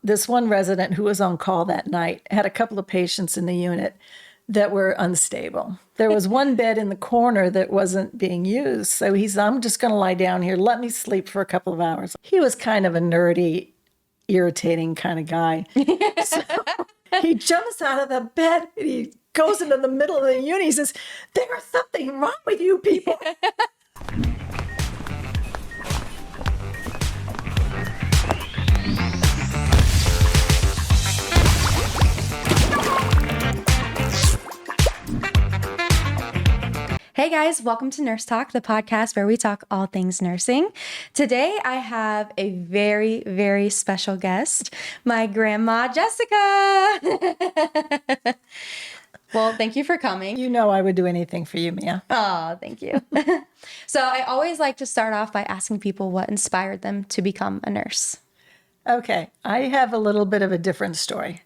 this one resident who was on call that night had a couple of patients in the unit that were unstable. There was one bed in the corner that wasn't being used. So he said, I'm just going to lie down here. Let me sleep for a couple of hours. He was kind of a nerdy, irritating kind of guy. So he jumps out of the bed and he goes into the middle of the unit. He says, there's something wrong with you people. Hey guys, welcome to Nurse Talk, the podcast where we talk all things nursing. Today I have a very, very special guest, my grandma, Jessica. Well, thank you for coming. You know I would do anything for you, Mia. Oh, thank you. So I always like to start off by asking people what inspired them to become a nurse. Okay, I have a little bit of a different story.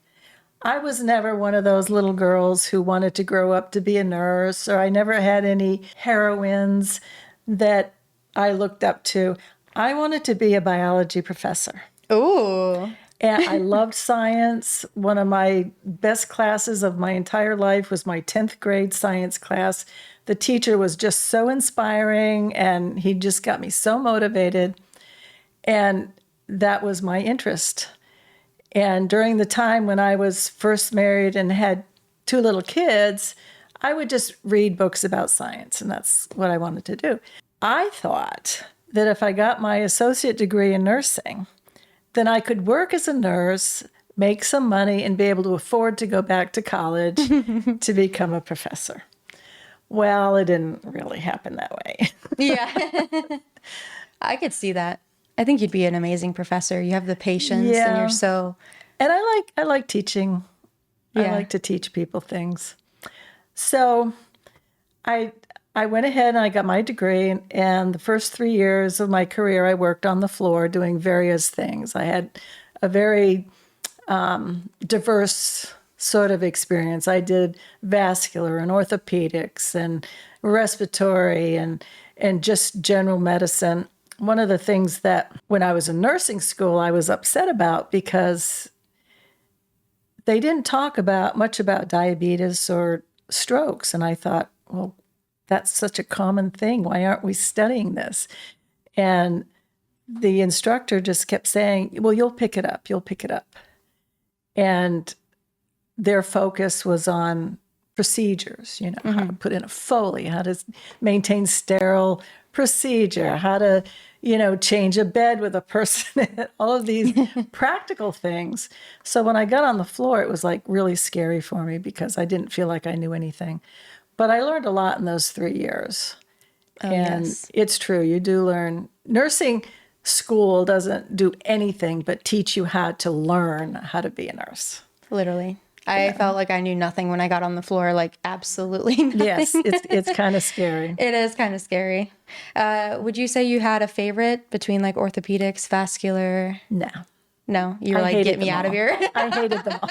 I was never one of those little girls who wanted to grow up to be a nurse, or I never had any heroines that I looked up to. I wanted to be a biology professor. Ooh. And I loved science. One of my best classes of my entire life was my 10th grade science class. The teacher was just so inspiring, and he just got me so motivated. And that was my interest. And during the time when I was first married and had 2 little kids, I would just read books about science, and that's what I wanted to do. I thought that if I got my associate degree in nursing, then I could work as a nurse, make some money, and be able to afford to go back to college to become a professor. Well, it didn't really happen that way. Yeah. I could see that. I think you'd be an amazing professor. You have the patience and Yeah. you're so... And I like teaching. I Yeah. like to teach people things. So I went ahead and I got my degree, and the first 3 years of my career, I worked on the floor doing various things. I had a very diverse sort of experience. I did vascular and orthopedics and respiratory and just general medicine. One of the things that when I was in nursing school, I was upset about because they didn't talk much about diabetes or strokes. And I thought, well, that's such a common thing. Why aren't we studying this? And the instructor just kept saying, well, you'll pick it up. You'll pick it up. And their focus was on procedures, how to put in a Foley, how to maintain sterile procedure, how to, change a bed with a person, all of these practical things. So when I got on the floor, it was like really scary for me because I didn't feel like I knew anything. But I learned a lot in those 3 years. Oh, and yes. It's true, you do learn. Nursing school doesn't do anything but teach you how to learn how to be a nurse. Literally. I felt like I knew nothing when I got on the floor, like absolutely nothing. Yes, it's kind of scary. It is kind of scary. Would you say you had a favorite between like orthopedics, vascular? No. No, you were I like, hated get me them out of all. here. I hated them all.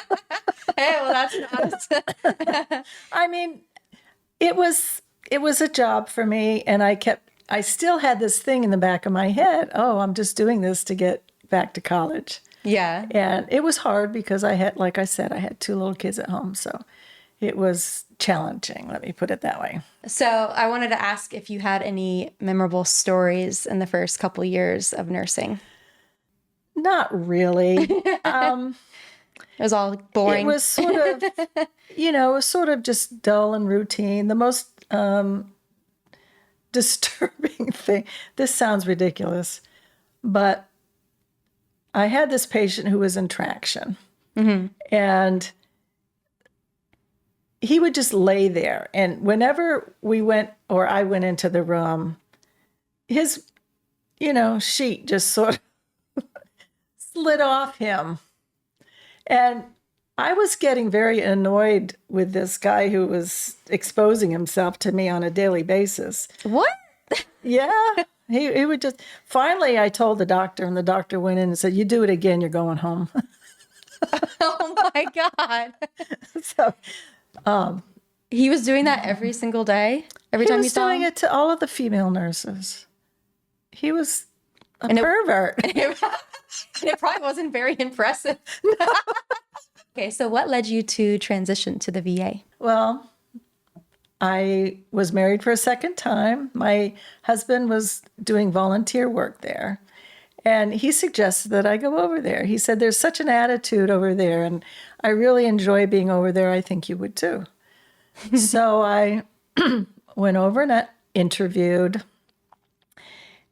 Hey, well, that's honest. I mean, it was a job for me, and I still had this thing in the back of my head. Oh, I'm just doing this to get back to college. Yeah. And it was hard because like I said, I had 2 little kids at home. So it was challenging, let me put it that way. So I wanted to ask if you had any memorable stories in the first couple years of nursing. Not really. It was all boring. It was sort of, it was sort of just dull and routine. The most disturbing thing, this sounds ridiculous, but I had this patient who was in traction, and he would just lay there. And whenever we went, or I went into the room, his, sheet just sort of slid off him. And I was getting very annoyed with this guy who was exposing himself to me on a daily basis. What? Yeah. He would just, finally I told the doctor, and the doctor went in and said, you do it again, you're going home. Oh my God. So He was doing that every single day? Every time you saw him? He was doing it to all of the female nurses. He was a pervert. It probably wasn't very impressive. Okay, so what led you to transition to the VA? Well, I was married for a second time. My husband was doing volunteer work there, and he suggested that I go over there. He said, there's such an attitude over there, and I really enjoy being over there. I think you would too. So I went over and interviewed,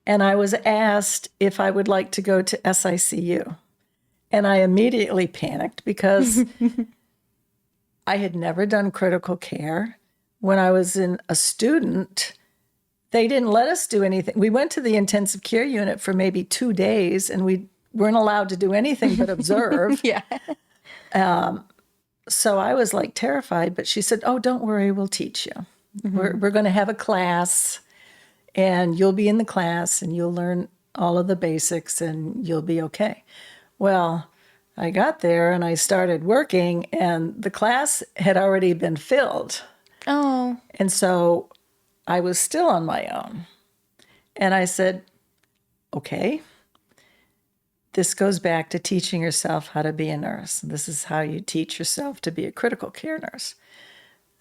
and I was asked if I would like to go to SICU. And I immediately panicked because I had never done critical care. When I was a student, they didn't let us do anything. We went to the intensive care unit for maybe 2 days, and we weren't allowed to do anything but observe. Yeah. So I was like terrified, but she said, oh, don't worry, we'll teach you. We're going to have a class, and you'll be in the class, and you'll learn all of the basics, and you'll be okay. Well, I got there, and I started working, and the class had already been filled. Oh. And so I was still on my own. And I said, okay, this goes back to teaching yourself how to be a nurse. This is how you teach yourself to be a critical care nurse.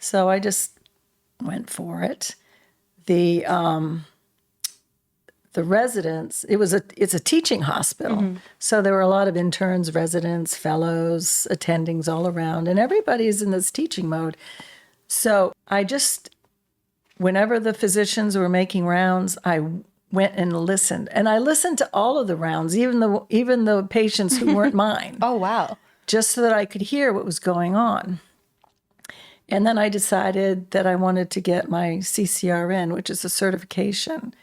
So I just went for it. The residents, it's a teaching hospital. So there were a lot of interns, residents, fellows, attendings all around, and everybody's in this teaching mode. So I just, whenever the physicians were making rounds, I went and listened. And I listened to all of the rounds, even the patients who weren't mine. Oh, wow. Just so that I could hear what was going on. And then I decided that I wanted to get my CCRN, which is a certification.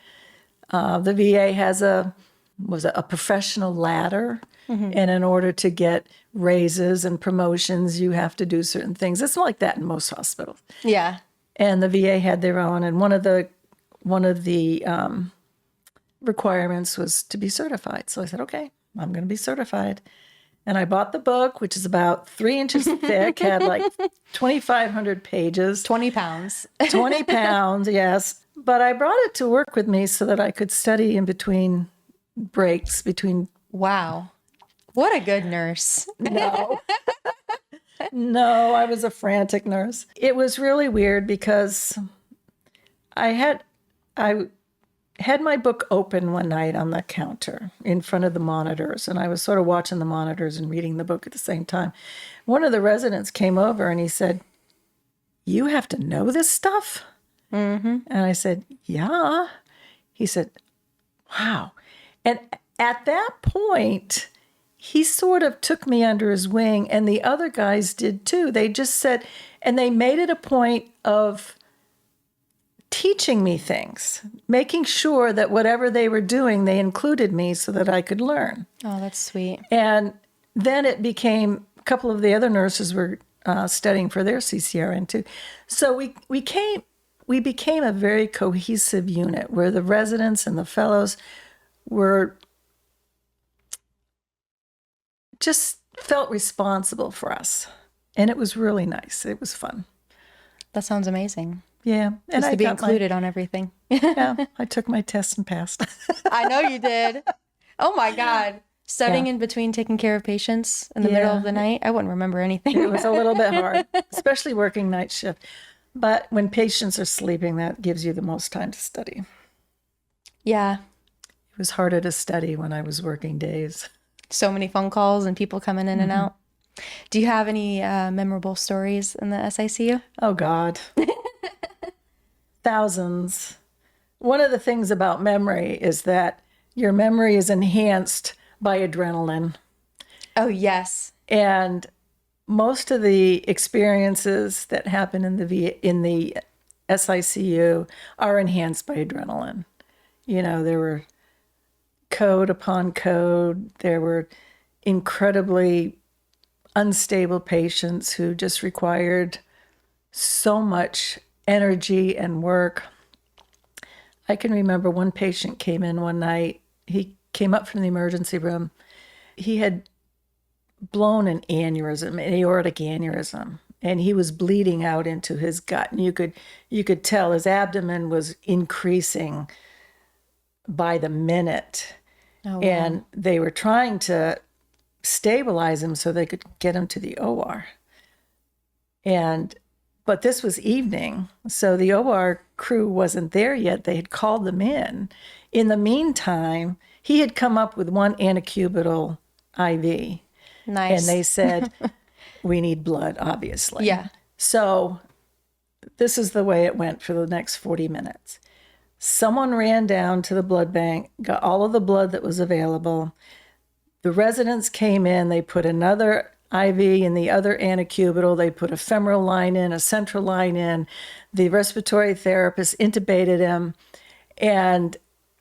The VA has a professional ladder, and in order to get raises and promotions, you have to do certain things. It's like that in most hospitals. Yeah. And the VA had their own, and one of the requirements was to be certified. So I said, okay, I'm going to be certified. And I bought the book, which is about 3 inches thick, had like 2,500 pages. 20 pounds. 20 pounds, yes. But I brought it to work with me so that I could study in between breaks, Wow. What a good nurse. No. No, I was a frantic nurse. It was really weird because I had my book open one night on the counter in front of the monitors, and I was sort of watching the monitors and reading the book at the same time. One of the residents came over and he said, "You have to know this stuff?" And I said, "Yeah." He said, "Wow." And at that point, he sort of took me under his wing, and the other guys did too. They just said, and they made it a point of teaching me things, making sure that whatever they were doing, they included me so that I could learn. Oh, that's sweet. And then it became, a couple of the other nurses were studying for their CCRN too. So we became a very cohesive unit where the residents and the fellows were just felt responsible for us. And it was really nice. It was fun. That sounds amazing. Yeah. And just to be included on everything. Yeah. I took my test and passed. I know you did. Oh my God. Studying in between taking care of patients in the middle of the night. I wouldn't remember anything. It was a little bit hard, especially working night shift. But when patients are sleeping, that gives you the most time to study. Yeah. It was harder to study when I was working days. So many phone calls and people coming in and out. Do you have any memorable stories in the SICU? Oh, God. Thousands. One of the things about memory is that your memory is enhanced by adrenaline. Oh, yes. And most of the experiences that happen in the SICU are enhanced by adrenaline. You know, there were code upon code. There were incredibly unstable patients who just required so much energy and work. I can remember one patient came in one night. He came up from the emergency room. He had blown an aneurysm, an aortic aneurysm, and he was bleeding out into his gut. And you could tell his abdomen was increasing by the minute. Oh, wow. And they were trying to stabilize him so they could get him to the OR. But this was evening, so the OR crew wasn't there yet. They had called them in. In the meantime, he had come up with one antecubital IV. Nice. And they said, we need blood, obviously. Yeah. So this is the way it went for the next 40 minutes. Someone ran down to the blood bank, got all of the blood that was available. The residents came in, they put another IV in the other antecubital, they put a femoral line in, a central line in. The respiratory therapist intubated him, and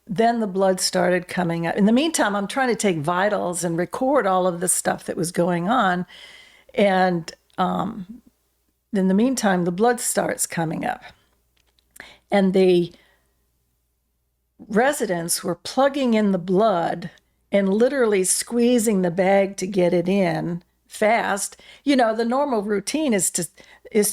then the blood started coming up. In the meantime, I'm trying to take vitals and record all of the stuff that was going on. And in the meantime, the blood starts coming up. And the residents were plugging in the blood and literally squeezing the bag to get it in fast. You know, the normal routine is to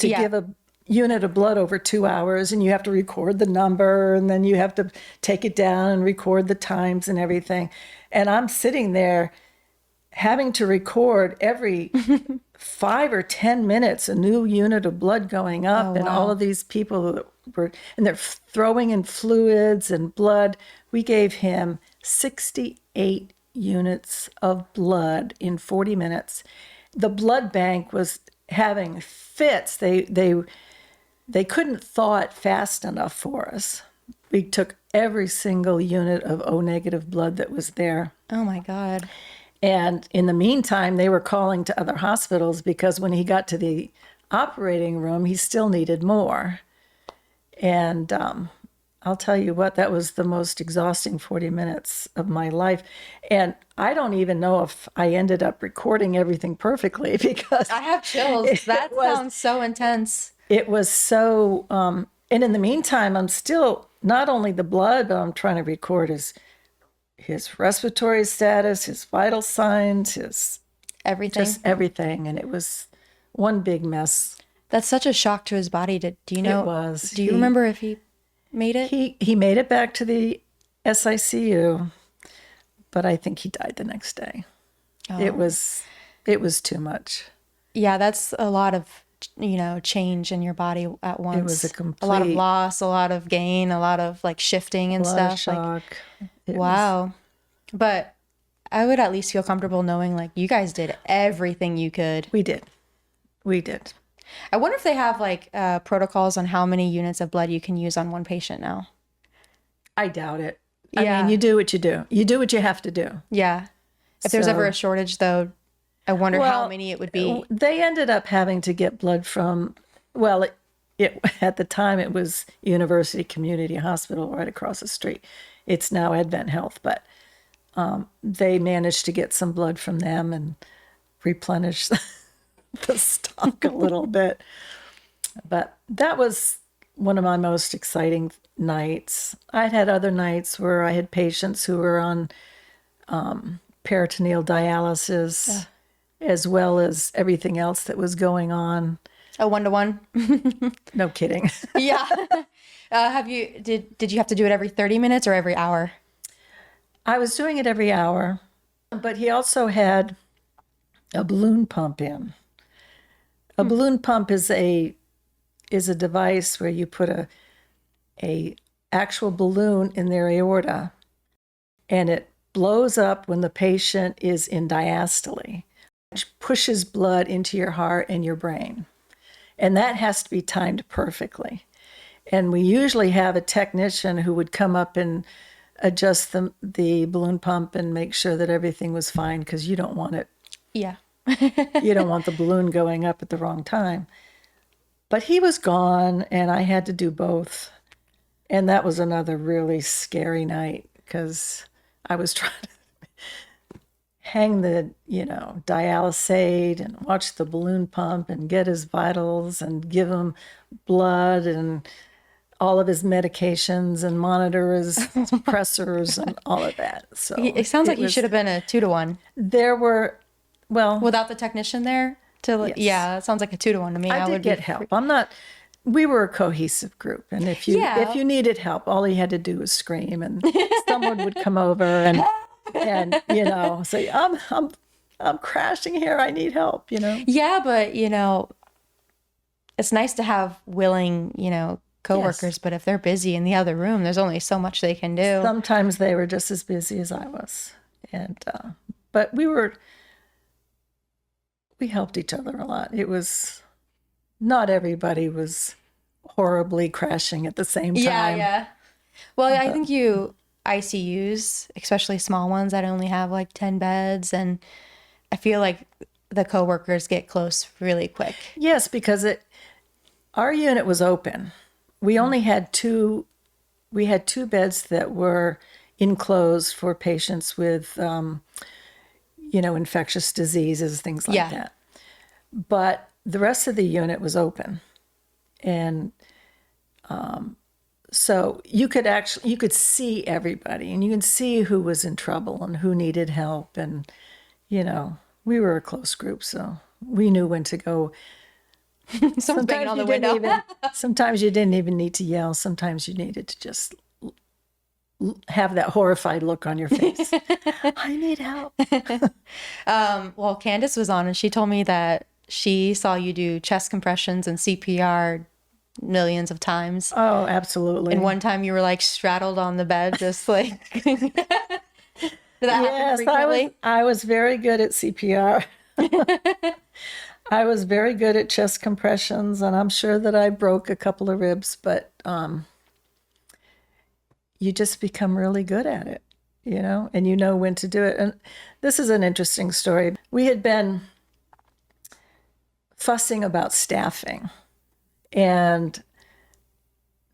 give a unit of blood over 2 hours, and you have to record the number, and then you have to take it down and record the times and everything. And I'm sitting there having to record every 5 or 10 minutes a new unit of blood going up, and all of these people that were, and they're throwing in fluids and blood. We gave him 68 units of blood in 40 minutes. The blood bank was having fits. They couldn't thaw it fast enough for us. We took every single unit of O-negative blood that was there. Oh my God. And in the meantime, they were calling to other hospitals because when he got to the operating room, he still needed more. And I'll tell you what, that was the most exhausting 40 minutes of my life. And I don't even know if I ended up recording everything perfectly because I have chills. That sounds so intense. It was so, and in the meantime, I'm still, not only the blood, but I'm trying to record his respiratory status, his vital signs, his everything. Just everything. And it was one big mess. That's such a shock to his body. Do you know? It was. Do you remember if he made it? He made it back to the SICU, but I think he died the next day. Oh. It was too much. Yeah, that's a lot of, change in your body at once. It was a lot of loss, a lot of gain, a lot of like shifting and stuff. Shock. Wow. But I would at least feel comfortable knowing like you guys did everything you could. We did. I wonder if they have like protocols on how many units of blood you can use on one patient now. I doubt it. I mean, you do what you do. You do what you have to do. Yeah. If there's ever a shortage, though, I wonder how many it would be. They ended up having to get blood from, at the time it was University Community Hospital right across the street. It's now Advent Health, but they managed to get some blood from them and replenish the stock a little bit. But that was one of my most exciting nights. I'd had other nights where I had patients who were on peritoneal dialysis, as well as everything else that was going on. A 1-to-1? No kidding. Yeah. Did you have to do it every 30 minutes or every hour? I was doing it every hour, but he also had a balloon pump in. A balloon pump is a device where you put a actual balloon in their aorta, and it blows up when the patient is in diastole, which pushes blood into your heart and your brain. And that has to be timed perfectly. And we usually have a technician who would come up and adjust the balloon pump and make sure that everything was fine, because you don't want it. Yeah. You don't want the balloon going up at the wrong time. But he was gone, and I had to do both. And that was another really scary night, because I was trying to hang the, dialysate and watch the balloon pump and get his vitals and give him blood and all of his medications and monitor his pressors and all of that. So it sounds like he should have been a 2-to-1. There were, without the technician there yes. Yeah, it sounds like a 2-to-1 to me. I did get help. We were a cohesive group, and if you needed help, all he had to do was scream, and someone would come over and And, so I'm crashing here. I need help, Yeah, but it's nice to have willing, coworkers, Yes. but if they're busy in the other room, there's only so much they can do. Sometimes they were just as busy as I was. And, but we helped each other a lot. It was, not everybody was horribly crashing at the same time. Yeah. Well, I think ICUs, especially small ones that only have like 10 beds, and I feel like the coworkers get close really quick. Yes, because our unit was open. We only had two beds that were enclosed for patients with, infectious diseases, things like that. But the rest of the unit was open. And so you could see everybody, and you can see who was in trouble and who needed help. And, we were a close group, so we knew when to go. Someone's banging on the window. Sometimes you didn't even need to yell. Sometimes you needed to just have that horrified look on your face. I need help. Well, Candace was on, and she told me that she saw you do chest compressions and CPR millions of times. Oh, absolutely. And one time you were like straddled on the bed, just like. Did that happen frequently? I was very good at CPR. I was very good at chest compressions, and I'm sure that I broke a couple of ribs, but you just become really good at it, and you know when to do it. And this is an interesting story. We had been fussing about staffing, and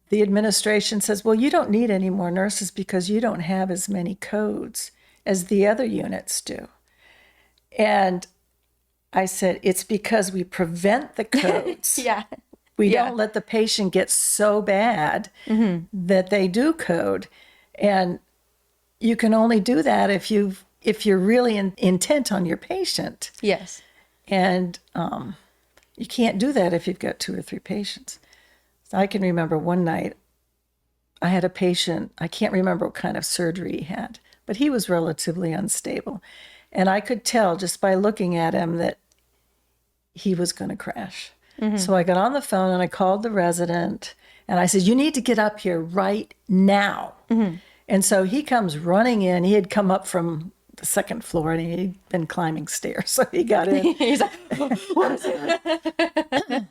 the administration says, well, you don't need any more nurses because you don't have as many codes as the other units do. And I said, it's because we prevent the codes. We don't let the patient get so bad that they do code. And you can only do that if you're really intent on your patient. Yes. And you can't do that if you've got 2 or 3 patients. So I can remember one night I had a patient, I can't remember what kind of surgery he had, but he was relatively unstable. And I could tell just by looking at him that he was going to crash. So I got on the phone and I called the resident and I said, you need to get up here right now. And so he comes running in. He had come up from the 2nd floor and he'd been climbing stairs. So he got in. He's like, what is it?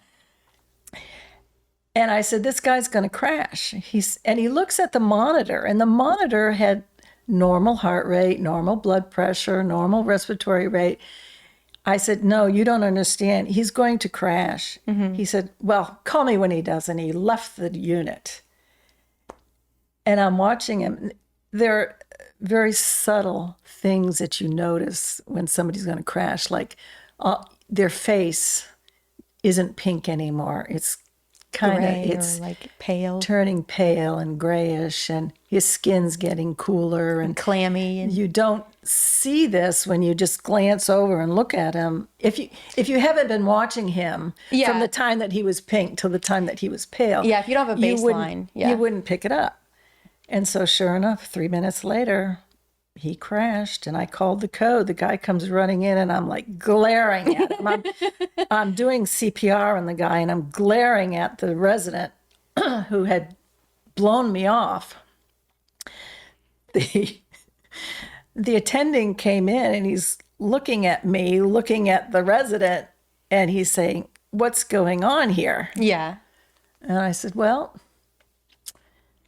And I said, this guy's going to crash. And he looks at the monitor, and the monitor had normal heart rate, normal blood pressure, normal respiratory rate. I said, no, you don't understand. He's going to crash. He said, well, call me when he does. And he left the unit. And I'm watching him. There are very subtle things that you notice when somebody's going to crash, like their face isn't pink anymore. It's kind of, it's like pale, turning pale and grayish, and his skin's getting cooler and clammy. And you don't see this when you just glance over and look at him. If you haven't been watching him from the time that he was pink till the time that he was pale, if you don't have a baseline, you wouldn't pick it up. And so sure enough, 3 minutes later, he crashed, and I called the code. The guy comes running in, and I'm like glaring at him. I'm doing CPR on the guy, and I'm glaring at the resident who had blown me off. The attending came in, and he's looking at me, looking at the resident, and he's saying, what's going on here? Yeah. And I said, well,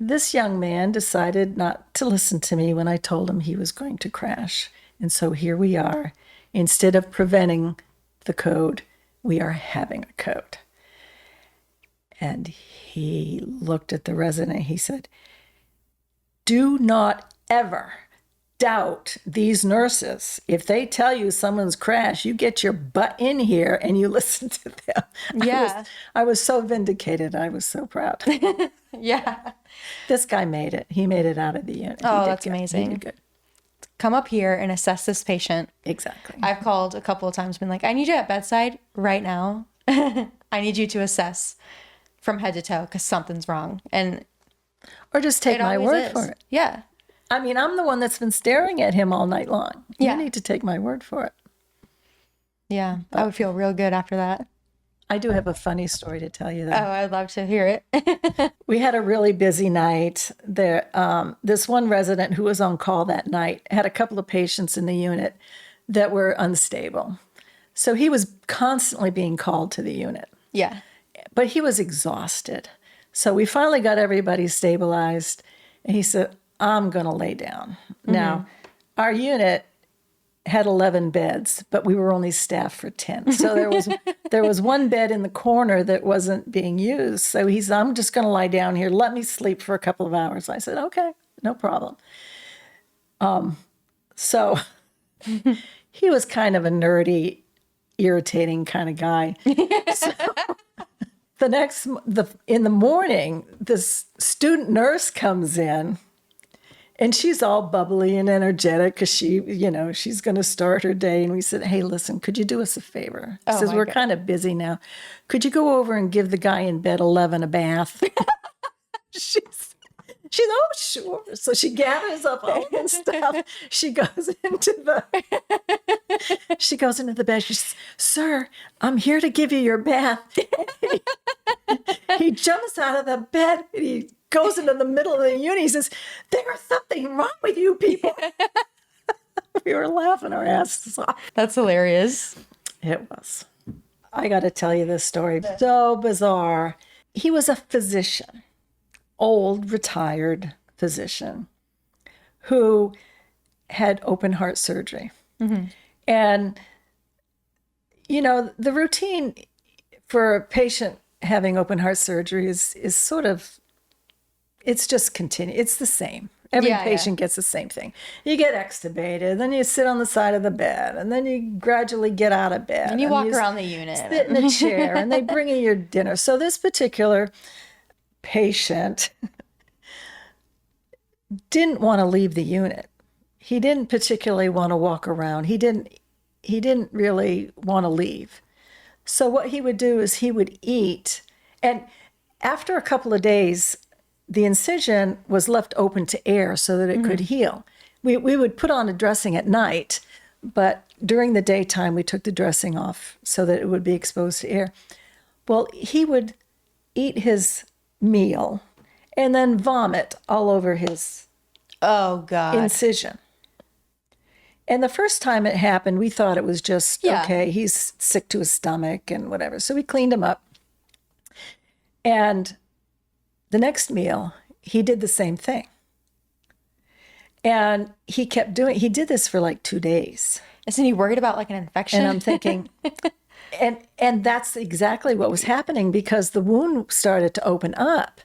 this young man decided not to listen to me when I told him he was going to crash. And so here we are. Instead of preventing the code, we are having a code. And he looked at the resident. He said, do not ever doubt these nurses. If they tell you someone's crashed, you get your butt in here and you listen to them. Yeah. I was so vindicated. I was so proud. Yeah. This guy made it. He made it out of the unit. Oh, that's amazing. He did good. Come up here and assess this patient. Exactly. I've called a couple of times, been like, I need you at bedside right now. I need you to assess from head to toe because something's wrong. And or just take my word for it. Yeah. I mean, I'm the one that's been staring at him all night long. Yeah. You need to take my word for it. Yeah, I would feel real good after that. I do have a funny story to tell you, though. Oh, I'd love to hear it. We had a really busy night. This one resident who was on call that night had a couple of patients in the unit that were unstable. So he was constantly being called to the unit, Yeah. but he was exhausted. So we finally got everybody stabilized, and he said, I'm going to lay down. Now, our unit had 11 beds, but we were only staffed for 10. So there was one bed in the corner that wasn't being used. So he said, I'm just going to lie down here. Let me sleep for a couple of hours. I said, okay, no problem. So he was kind of a nerdy, irritating kind of guy. So in the morning, this student nurse comes in. And she's all bubbly and energetic because she's going to start her day. And we said, hey, listen, could you do us a favor? She says, we're kind of busy now. Could you go over and give the guy in bed 11 a bath? she's, oh, sure. So she gathers up all this stuff. She goes into the bed. She says, sir, I'm here to give you your bath. He jumps out of the bed and he goes into the middle of the unit. He says, there's something wrong with you people. We were laughing our asses off. That's hilarious. It was. I got to tell you this story. So bizarre. He was a physician, old, retired physician who had open heart surgery. And, the routine for a patient having open heart surgery is sort of, it's just continuous. It's the same. Every patient gets the same thing. You get extubated, then you sit on the side of the bed, and then you gradually get out of bed. And you walk around the unit. Sit in a chair, and they bring you your dinner. So this particular patient didn't want to leave the unit. He didn't particularly want to walk around. He didn't really want to leave. So what he would do is he would eat, and after a couple of days, the incision was left open to air so that it could heal. We would put on a dressing at night, but during the daytime, we took the dressing off so that it would be exposed to air. Well, he would eat his meal and then vomit all over his incision. And the first time it happened, we thought it was just, okay, he's sick to his stomach and whatever. So we cleaned him up. And the next meal, he did the same thing. And he did this for like 2 days. Isn't he worried about like an infection? And I'm thinking, and that's exactly what was happening because the wound started to open up.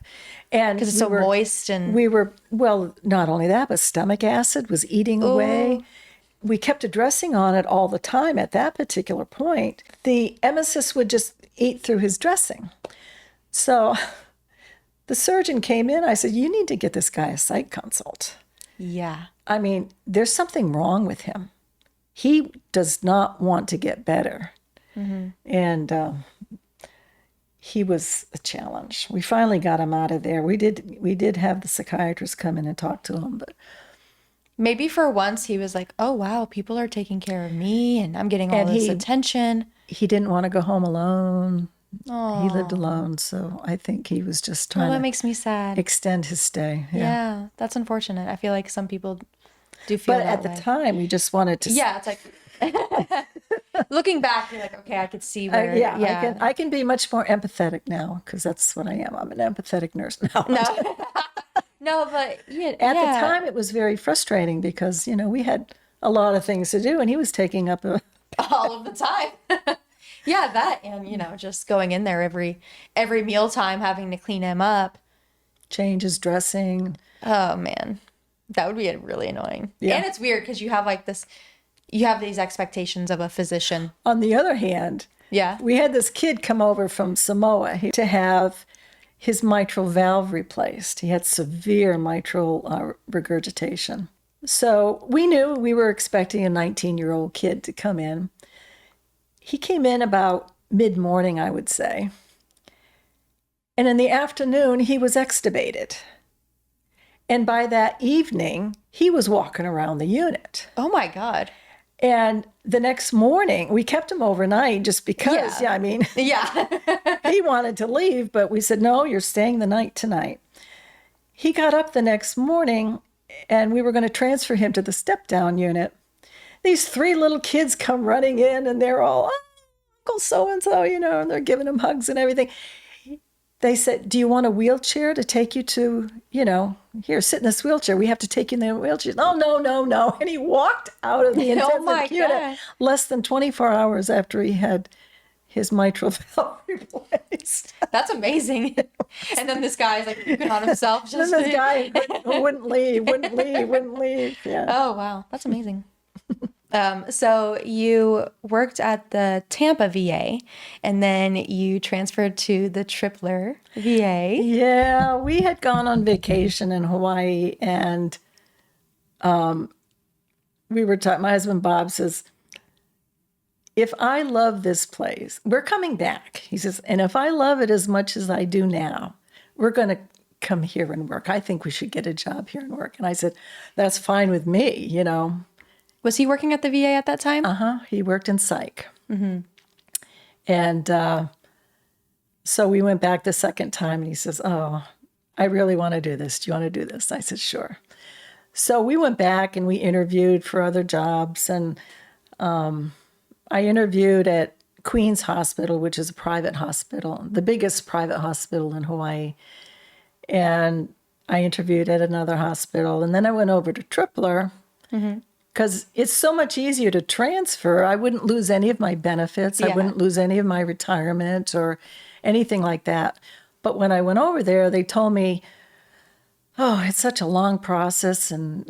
And because it's so moist and... not only that, but stomach acid was eating away. We kept a dressing on it all the time at that particular point. The emesis would just eat through his dressing. So the surgeon came in. I said, you need to get this guy a psych consult. Yeah. I mean, there's something wrong with him. He does not want to get better. And he was a challenge. We finally got him out of there. We did have the psychiatrist come in and talk to him, but maybe for once he was like, oh, wow, people are taking care of me and I'm getting all this attention. He didn't want to go home alone. He lived alone. So I think he was just trying that makes me sad. Extend his stay. Yeah, that's unfortunate. I feel like some people do feel that But at the time, we just wanted to... Yeah, it's like... Looking back, you're like, okay, I could see where... I can be much more empathetic now because that's what I am. I'm an empathetic nurse now. No. No, but at the time it was very frustrating because we had a lot of things to do, and he was taking up all of the time. Yeah, that and just going in there every mealtime, having to clean him up, change his dressing. Oh man, that would be really annoying. Yeah. And it's weird because you have these expectations of a physician. On the other hand, we had this kid come over from Samoa to have his mitral valve replaced. He had severe mitral regurgitation. So we knew we were expecting a 19-year-old kid to come in. He came in about mid-morning, I would say. And in the afternoon, he was extubated. And by that evening, he was walking around the unit. Oh my God. And the next morning, we kept him overnight just because, Yeah. I mean, Yeah. he wanted to leave, but we said, no, you're staying the night tonight. He got up the next morning and we were going to transfer him to the step down unit. These 3 little kids come running in and they're all, oh, Uncle so-and-so, and they're giving him hugs and everything. They said, do you want a wheelchair to take you to, here, sit in this wheelchair. We have to take you in the wheelchair. No, no, no, no. And he walked out of the intensive unit God. less than 24 hours after he had his mitral valve replaced. That's amazing. And then this guy's like puking on himself. And then this guy wouldn't leave. Yeah. Oh, wow. That's amazing. So you worked at the Tampa VA and then you transferred to the Tripler VA. Yeah, we had gone on vacation in Hawaii and we were talking, my husband Bob says, if I love this place, we're coming back. He says, and if I love it as much as I do now, we're going to come here and work. I think we should get a job here and work. And I said, that's fine with me, Was he working at the VA at that time? He worked in psych. And so we went back the second time and he says, oh, I really want to do this. Do you want to do this? I said, sure. So we went back and we interviewed for other jobs. And I interviewed at Queen's Hospital, which is a private hospital, the biggest private hospital in Hawaii. And I interviewed at another hospital. And then I went over to Tripler. Because it's so much easier to transfer. I wouldn't lose any of my benefits. Yeah. I wouldn't lose any of my retirement or anything like that. But when I went over there, they told me, oh, it's such a long process. And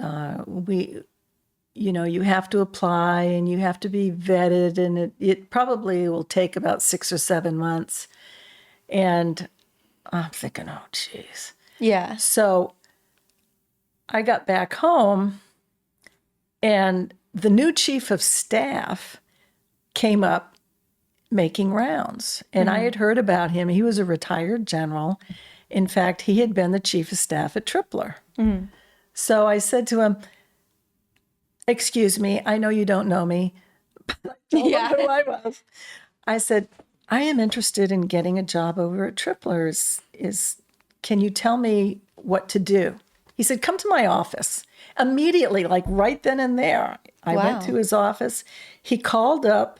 you have to apply and you have to be vetted. And it probably will take about 6 or 7 months. And I'm thinking, oh, geez. Yeah. So I got back home. And the new chief of staff came up making rounds. And I had heard about him. He was a retired general. In fact, he had been the chief of staff at Tripler. So I said to him, excuse me, I know you don't know me, but I told him who I was. I said, I am interested in getting a job over at Tripler. Can you tell me what to do? He said, come to my office. Immediately, like right then and there, I went to his office. He called up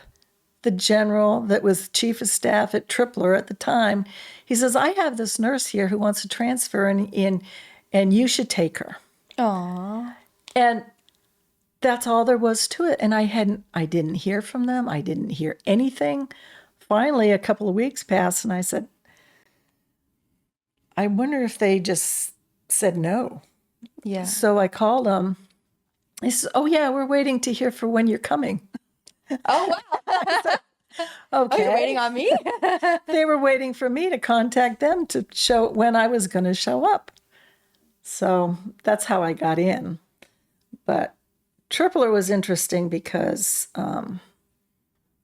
the general that was chief of staff at Tripler at the time. He says, I have this nurse here who wants to transfer and you should take her. Aww. And that's all there was to it. And I didn't hear from them. I didn't hear anything. Finally, a couple of weeks passed and I said, I wonder if they just said no. Yeah. So I called them. He says, oh, yeah, we're waiting to hear for when you're coming. Oh, wow. Okay. Oh, you're waiting on me? They were waiting for me to contact them to show when I was going to show up. So that's how I got in. But Tripler was interesting because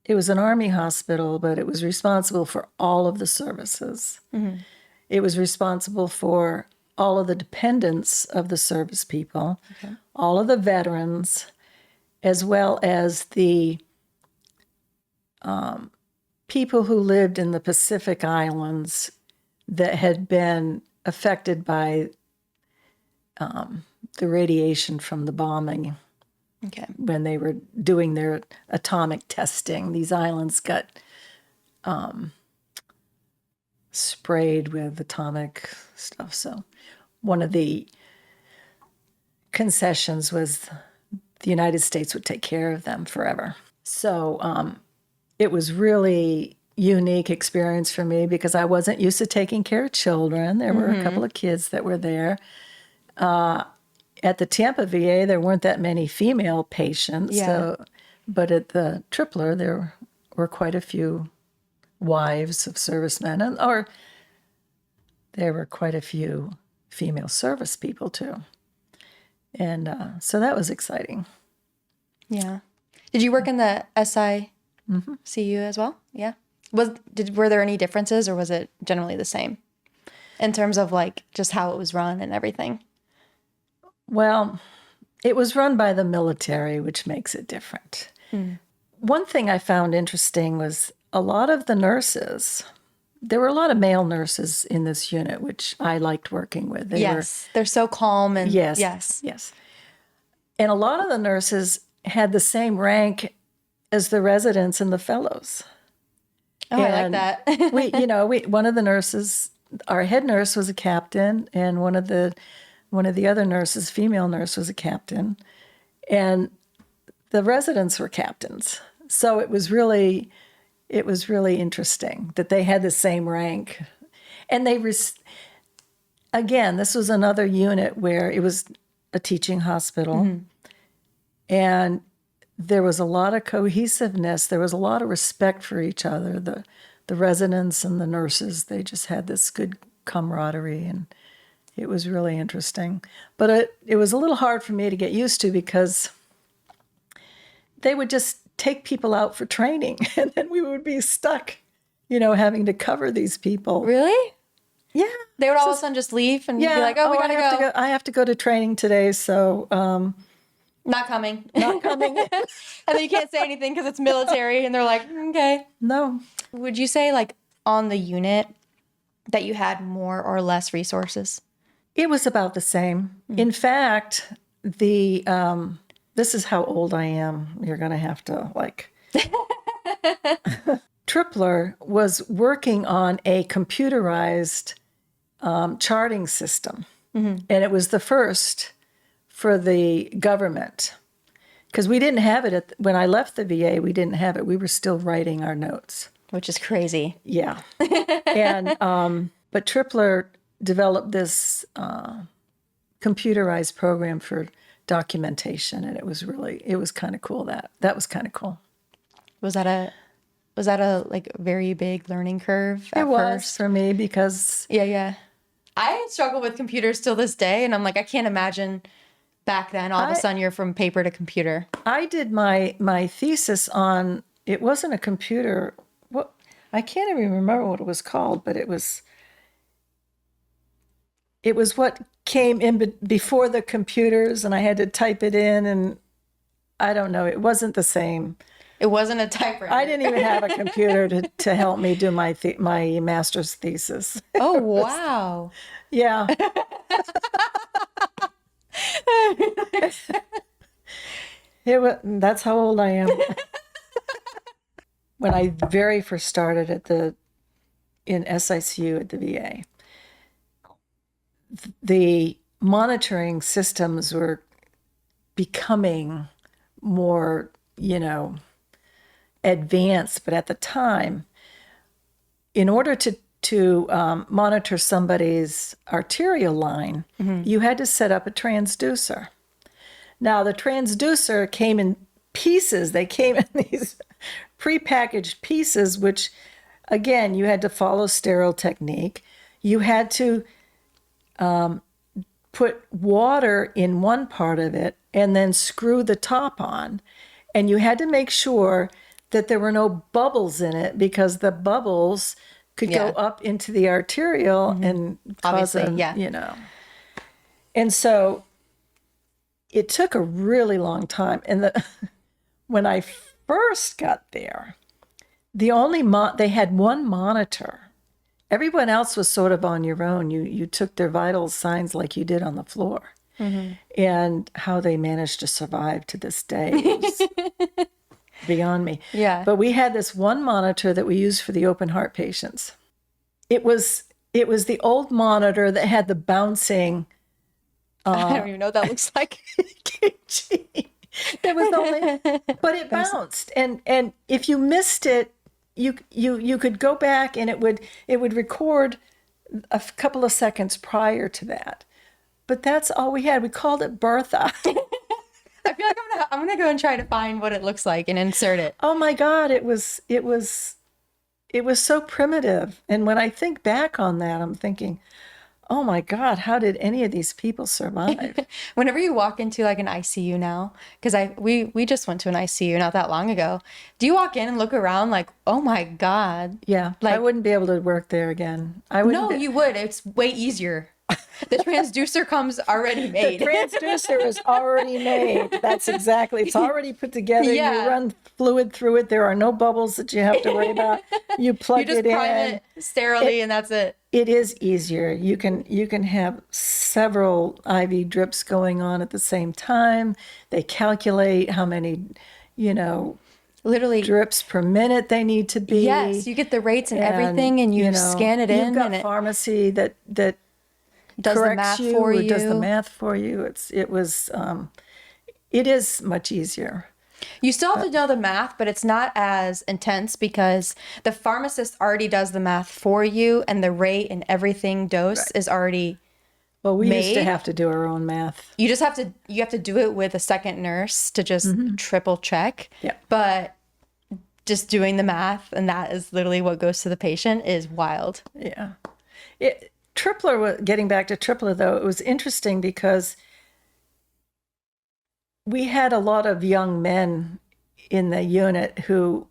it was an Army hospital, but it was responsible for all of the services. It was responsible for all of the dependents of the service people, all of the veterans, as well as the people who lived in the Pacific Islands that had been affected by the radiation from the bombing. When they were doing their atomic testing, these islands got sprayed with atomic stuff. So one of the concessions was the United States would take care of them forever. So it was really unique experience for me because I wasn't used to taking care of children. There were a couple of kids that were there. At the Tampa VA, there weren't that many female patients. But at the Tripler, there were quite a few wives of servicemen, or there were quite a few female service people too. And so that was exciting. Yeah. Did you work in the SICU as well? Yeah. Were there any differences or was it generally the same in terms of like just how it was run and everything? Well, it was run by the military, which makes it different. One thing I found interesting was a lot of the nurses, there were a lot of male nurses in this unit, which I liked working with. They're so calm and Yes. And a lot of the nurses had the same rank as the residents and the fellows. Oh, I like that. One of the nurses, our head nurse was a captain, and one of the other nurses, female nurse, was a captain, and the residents were captains. So it was really interesting that they had the same rank, and again, this was another unit where it was a teaching hospital, and there was a lot of cohesiveness. There was a lot of respect for each other. The residents and the nurses, they just had this good camaraderie, and it was really interesting. But it was a little hard for me to get used to because they would just take people out for training, and then we would be stuck, having to cover these people. Really? Yeah. They would all of a sudden just leave and be like, oh, we gotta go. I have to go to training today, so... Not coming. Not coming. And then you can't say anything because it's military, and they're like, okay. No. Would you say, like, on the unit that you had more or less resources? It was about the same. In fact, this is how old I am. You're going to have to, Tripler was working on a computerized charting system. And it was the first for the government. Because we didn't have it when I left the VA, we didn't have it. We were still writing our notes. Which is crazy. Yeah. And but Tripler developed this computerized program for documentation, and it was kind of cool. That was kind of cool. Was that a like very big learning curve at It was first? for me because Yeah. I struggle with computers till this day, and I'm like, I can't imagine back then all of a sudden you're from paper to computer. I did my thesis on, it wasn't a computer. What, I can't even remember what it was called, but it was what came in before the computers, and I had to type it in, and I don't know, it wasn't the same. It wasn't a typewriter. I didn't even have a computer to help me do my master's thesis. Oh, wow. Yeah. That's how old I am. When I very first started in SICU at the VA, the monitoring systems were becoming more, advanced. But at the time, in order to monitor somebody's arterial line, you had to set up a transducer. Now, the transducer came in pieces. They came in these prepackaged pieces, which, again, you had to follow sterile technique. You had to put water in one part of it and then screw the top on. And you had to make sure that there were no bubbles in it, because the bubbles could go up into the arterial and cause And so it took a really long time. And when I first got there, they had one monitor. Everyone else was sort of on your own. You took their vital signs like you did on the floor. And how they managed to survive to this day is beyond me. Yeah. But we had this one monitor that we used for the open heart patients. It was the old monitor that had the bouncing. I don't even know what that looks like. EKG. It was only, but it bounced, and if you missed it, you could go back, and it would record a couple of seconds prior to that. But that's all we had. We called it Bertha. I feel like I'm gonna go and try to find what it looks like and insert it. Oh my God, it was so primitive. And when I think back on that, I'm thinking, oh my God, how did any of these people survive? Whenever you walk into like an ICU now, because we just went to an ICU not that long ago. Do you walk in and look around like, oh my God? Yeah, I wouldn't be able to work there again. No, you would. It's way easier. The transducer comes already made. The transducer is already made. That's exactly. It's already put together. Yeah. You run fluid through it. There are no bubbles that you have to worry about. You plug You just it in. prime it sterilely, and that's it. It is easier. You can have several IV drips going on at the same time. They calculate how many, Literally. drips per minute they need to be. Yes, you get the rates and everything, and you scan it in. You've got and it pharmacy that does the corrects math you for or you. does the math for you. It is much easier. You still have to know the math, but it's not as intense because the pharmacist already does the math for you, and the rate and everything dose is already. Well, we used to made. have to do our own math. You just have to do it with a second nurse to just triple check. Yeah. But just doing the math, and that is literally what goes to the patient, is wild. Yeah. Getting back to Tripler, though, it was interesting because we had a lot of young men in the unit who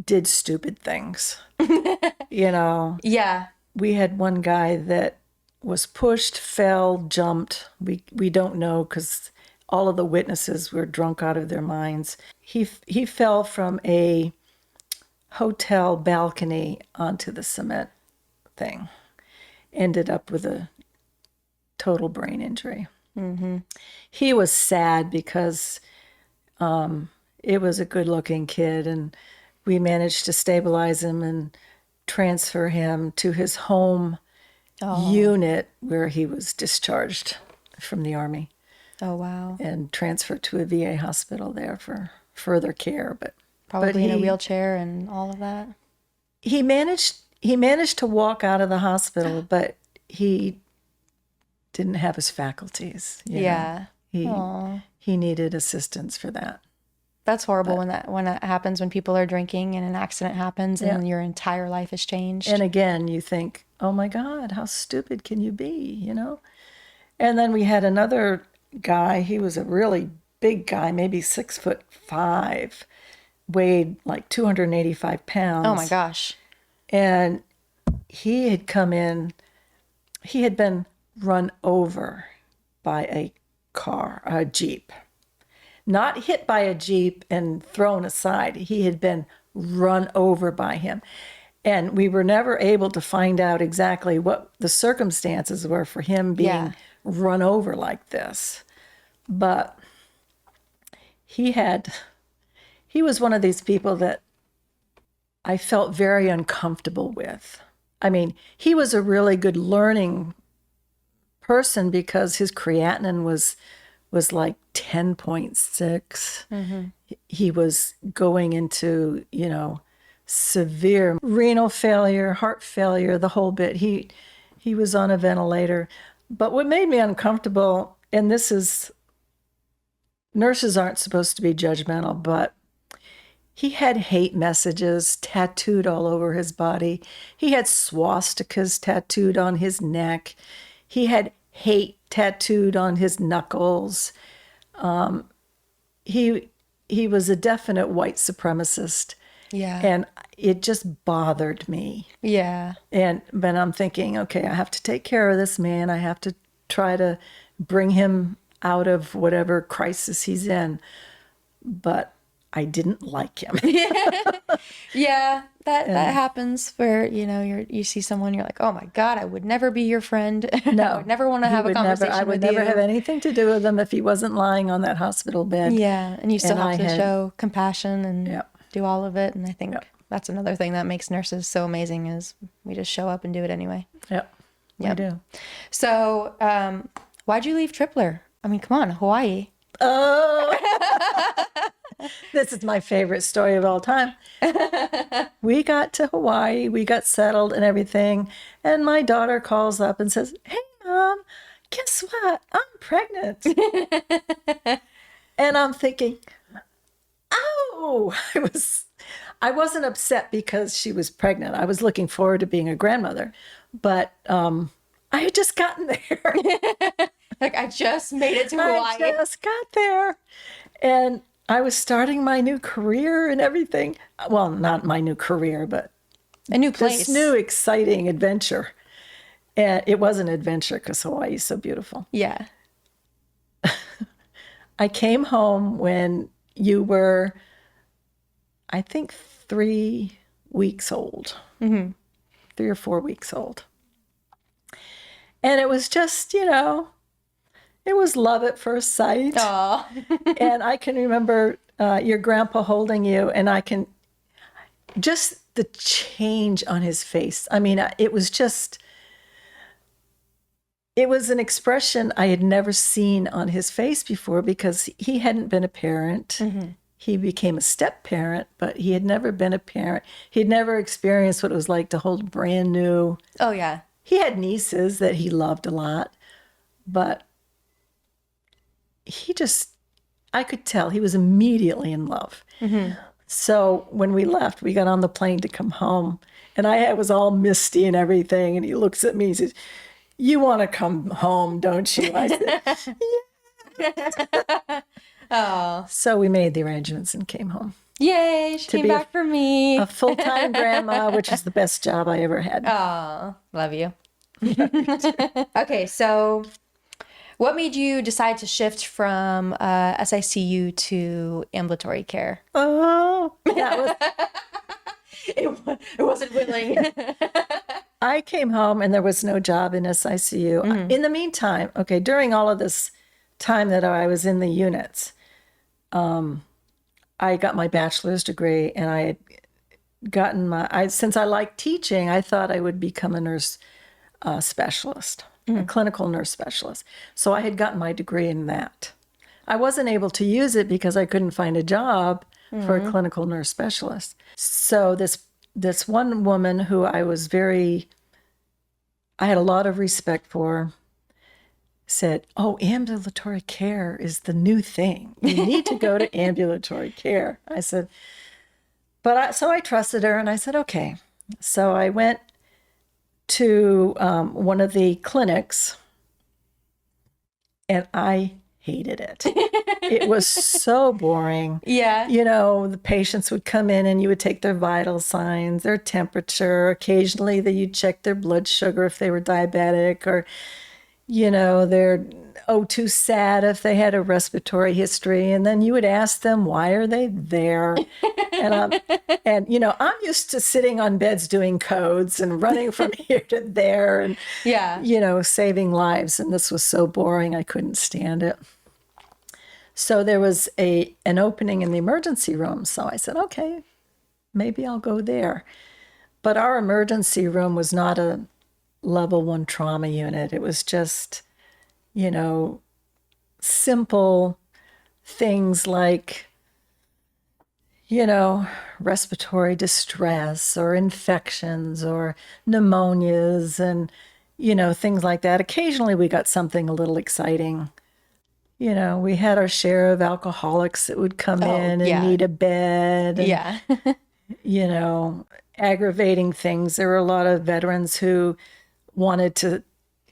did stupid things. Yeah. We had one guy that was pushed, fell, jumped. We don't know because all of the witnesses were drunk out of their minds. He fell from a hotel balcony onto the cement thing. Ended up with a total brain injury. Mm-hmm. He was sad because it was a good-looking kid, and we managed to stabilize him and transfer him to his home unit where he was discharged from the Army. Oh, wow. And transferred to a VA hospital there for further care. Probably in a wheelchair and all of that. He managed to walk out of the hospital, but he didn't have his faculties. Yeah. He needed assistance for that. That's horrible when that happens, when people are drinking and an accident happens and your entire life is changed. And again, you think, oh my God, how stupid can you be, And then we had another guy. He was a really big guy, maybe 6'5", weighed like 285 pounds. Oh my gosh. And he had come in, he had been run over by a Jeep. Not hit by a Jeep and thrown aside. He had been run over by him. And we were never able to find out exactly what the circumstances were for him being run over like this. But he was one of these people that I felt very uncomfortable with. I mean, he was a really good learning person because his creatinine was like 10.6. Mm-hmm. He was going into, severe renal failure, heart failure, the whole bit. He was on a ventilator. But what made me uncomfortable, and nurses aren't supposed to be judgmental, but he had hate messages tattooed all over his body. He had swastikas tattooed on his neck. He had hate tattooed on his knuckles. He was a definite white supremacist. Yeah. And it just bothered me. Yeah. But I'm thinking, okay, I have to take care of this man. I have to try to bring him out of whatever crisis he's in. But I didn't like him. Yeah, that happens where, you see someone, you're like, oh my God, I would never be your friend. No. I would never want to have a conversation with you. I would never have anything to do with him if he wasn't lying on that hospital bed. Yeah, and you still have to show compassion and do all of it. And I think that's another thing that makes nurses so amazing is we just show up and do it anyway. Yep, we do. So why'd you leave Tripler? I mean, come on, Hawaii. Oh, this is my favorite story of all time. We got to Hawaii, we got settled and everything, and my daughter calls up and says, "Hey, Mom, guess what? I'm pregnant." And I'm thinking, oh, I wasn't upset because she was pregnant. I was looking forward to being a grandmother, but I had just gotten there. Like, I just made it to Hawaii. I just got there. And I was starting my new career and everything. Well, not my new career, but a new place. This new exciting adventure. And it was an adventure because Hawaii is so beautiful. Yeah. I came home when you were, I think, 3 weeks old, 3 or 4 weeks old. And it was just, it was love at first sight. Aw. And I can remember your grandpa holding you, and I can just the change on his face. I mean, it was an expression I had never seen on his face before because he hadn't been a parent. He became a step parent, but he had never been a parent. He'd never experienced what it was like to hold brand new. Oh, yeah. He had nieces that he loved a lot, but I could tell he was immediately in love. So when we left, we got on the plane to come home, and I was all misty and everything, and he looks at me and says, "You want to come home, don't you?" I said, "Yeah." Oh. So we made the arrangements and came home. Yay, she came back for me. A full-time grandma, which is the best job I ever had. Oh, love you. Okay, so what made you decide to shift from SICU to ambulatory care? Oh, that was... It wasn't willing. I came home and there was no job in SICU. In the meantime, during all of this time that I was in the units, I got my bachelor's degree, and I had gotten since I liked teaching, I thought I would become a nurse specialist, a clinical nurse specialist. So I had gotten my degree in that. I wasn't able to use it because I couldn't find a job for a clinical nurse specialist. So this one woman who I had a lot of respect for, said, "Oh, ambulatory care is the new thing. You need to go to ambulatory care." I said, so I trusted her, and I said, okay. So I went to one of the clinics, and I hated it. It was so boring. Yeah. The patients would come in and you would take their vital signs, their temperature. Occasionally you'd check their blood sugar if they were diabetic, or they're too sad if they had a respiratory history. And then you would ask them, why are they there? And I'm used to sitting on beds doing codes and running from here to there and, saving lives. And this was so boring. I couldn't stand it. So there was an opening in the emergency room. So I said, okay, maybe I'll go there. But our emergency room was not a level 1 trauma unit. It was just, simple things like, respiratory distress or infections or pneumonias and, things like that. Occasionally we got something a little exciting. We had our share of alcoholics that would come in and need a bed. And, aggravating things. There were a lot of veterans who wanted to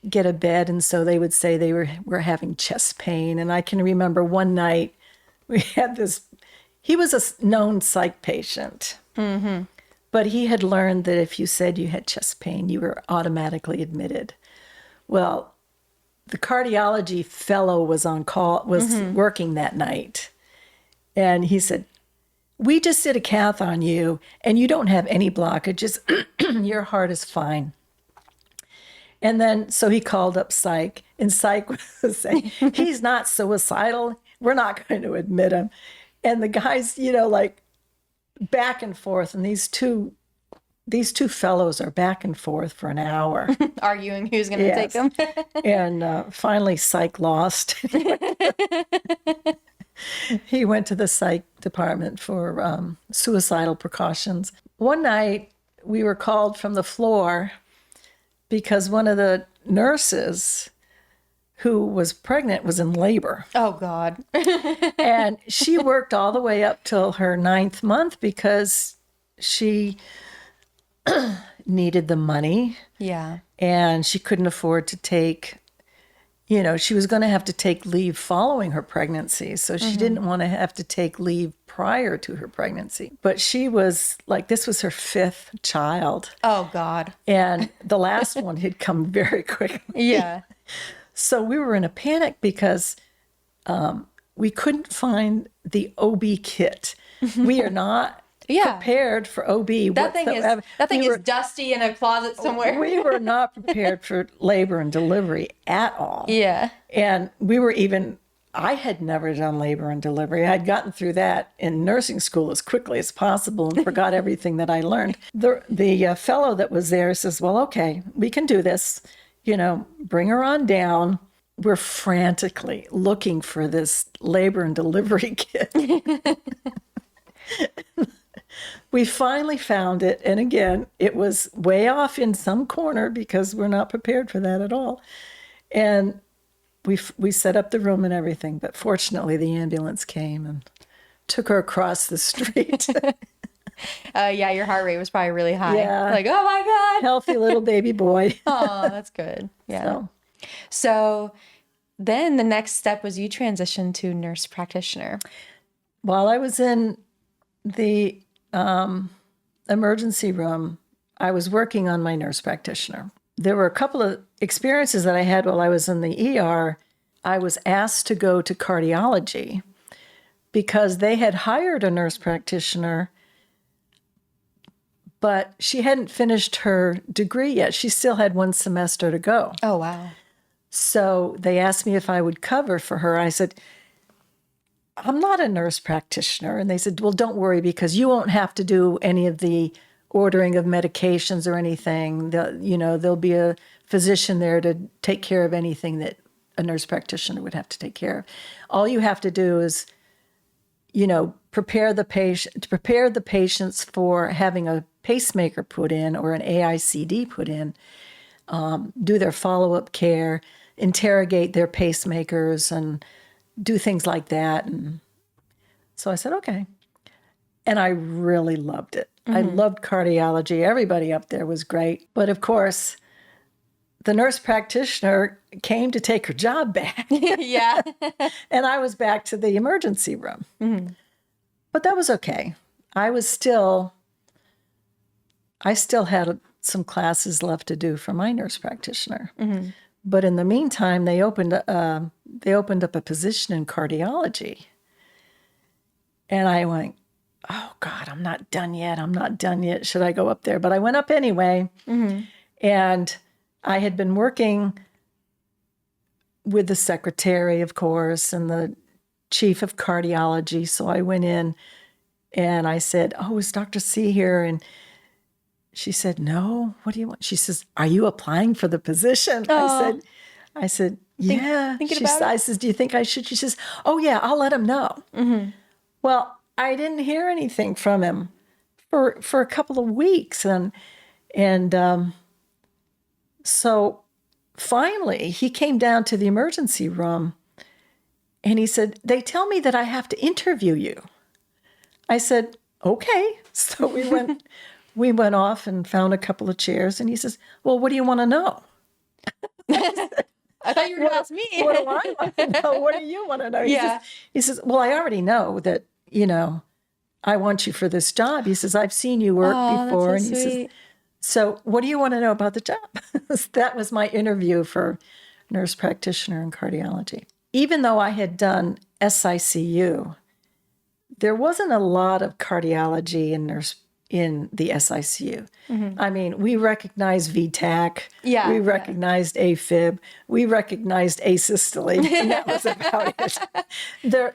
get a bed, and so they would say they were having chest pain. And I can remember one night we had he was a known psych patient, but he had learned that if you said you had chest pain, you were automatically admitted. Well, the cardiology fellow was on call, was working that night, and he said, "We just did a cath on you, and you don't have any blockages. Your heart is fine." And then, so he called up psych, and psych was saying, "He's not suicidal. We're not going to admit him." And the guys, like back and forth, and these two fellows are back and forth for an hour. Arguing who's going to take him. And finally, psych lost. He went to the psych department for suicidal precautions. One night, we were called from the floor because one of the nurses who was pregnant was in labor. Oh, God. And she worked all the way up till her 9th month because she needed the money. Yeah. And she couldn't afford to take, she was going to have to take leave following her pregnancy. So she didn't want to have to take leave prior to her pregnancy. But she was like, this was her 5th child. Oh, God. And the last one had come very quickly. Yeah. So we were in a panic because we couldn't find the OB kit. We are not prepared for OB. That thing is dusty in a closet somewhere. We were not prepared for labor and delivery at all. Yeah. And I had never done labor and delivery. I'd gotten through that in nursing school as quickly as possible and forgot everything that I learned. The fellow that was there says, well, okay, we can do this. Bring her on down. We're frantically looking for this labor and delivery kit. We finally found it. And again, it was way off in some corner because we're not prepared for that at all. And we set up the room and everything. But fortunately, the ambulance came and took her across the street. Yeah, your heart rate was probably really high. Yeah. Like, oh my God. Healthy little baby boy. Oh, that's good. Yeah. So then the next step was you transitioned to nurse practitioner. While I was in the emergency room, I was working on my nurse practitioner. There were a couple of experiences that I had while I was in the ER. I was asked to go to cardiology because they had hired a nurse practitioner, but she hadn't finished her degree yet. She still had 1 semester to go. Oh, wow. So they asked me if I would cover for her. I said, I'm not a nurse practitioner. And they said, well, don't worry, because you won't have to do any of the ordering of medications or anything. There'll be a physician there to take care of anything that a nurse practitioner would have to take care of. All you have to do is, prepare the patients for having a pacemaker put in or an AICD put in, do their follow-up care, interrogate their pacemakers, and do things like that. And so I said, okay. And I really loved it. I loved cardiology. Everybody up there was great. But of course, the nurse practitioner came to take her job back. Yeah. And I was back to the emergency room. But that was okay. I still had some classes left to do for my nurse practitioner. But in the meantime, they opened up a position in cardiology. And I went, oh, God, I'm not done yet. Should I go up there? But I went up anyway. And I had been working with the secretary, of course, and the chief of cardiology. So I went in and I said, oh, is Dr. C here? And she said, no, what do you want? She says, are you applying for the position? Oh. I said, yeah. I says, do you think I should? She says, oh, yeah, I'll let him know. Well, I didn't hear anything from him for a couple of weeks. And so finally, he came down to the emergency room and he said, they tell me that I have to interview you. I said, okay. So we went off and found a couple of chairs, and he says, well, what do you want to know? I thought you were going to ask me. What do I want to know? What do you want to know? He says, well, I already know that, I want you for this job. He says, I've seen you work before. That's so and he sweet. says, so what do you want to know about the job? That was my interview for nurse practitioner in cardiology. Even though I had done SICU, there wasn't a lot of cardiology in the SICU. I mean, we recognized VTAC, we recognized AFib, we recognized asystole, and that was about it.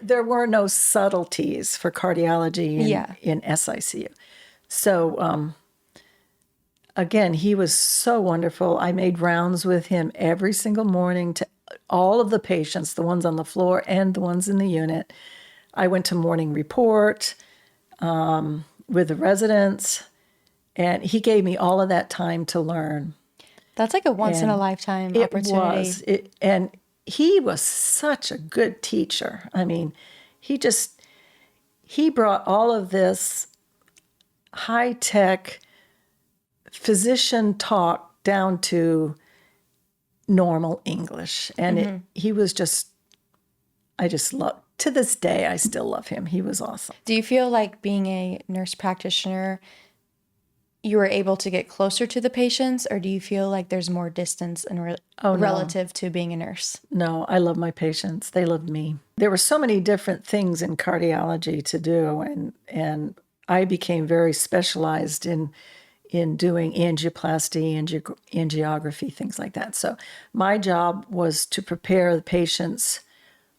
There were no subtleties for cardiology in SICU. So, again, he was so wonderful. I made rounds with him every single morning to all of the patients, the ones on the floor and the ones in the unit. I went to morning report with the residents, and he gave me all of that time to learn. That's like a once-in-a-lifetime opportunity. It was. And he was such a good teacher. I mean, he brought all of this high-tech physician talk down to normal English. And he was just, I just love, to this day, I still love him. He was awesome. Do you feel like being a nurse practitioner, you were able to get closer to the patients, or do you feel like there's more distance and relative to being a nurse? No, I love my patients. They love me. There were so many different things in cardiology to do, and I became very specialized in doing angioplasty, angiography, things like that. So my job was to prepare the patients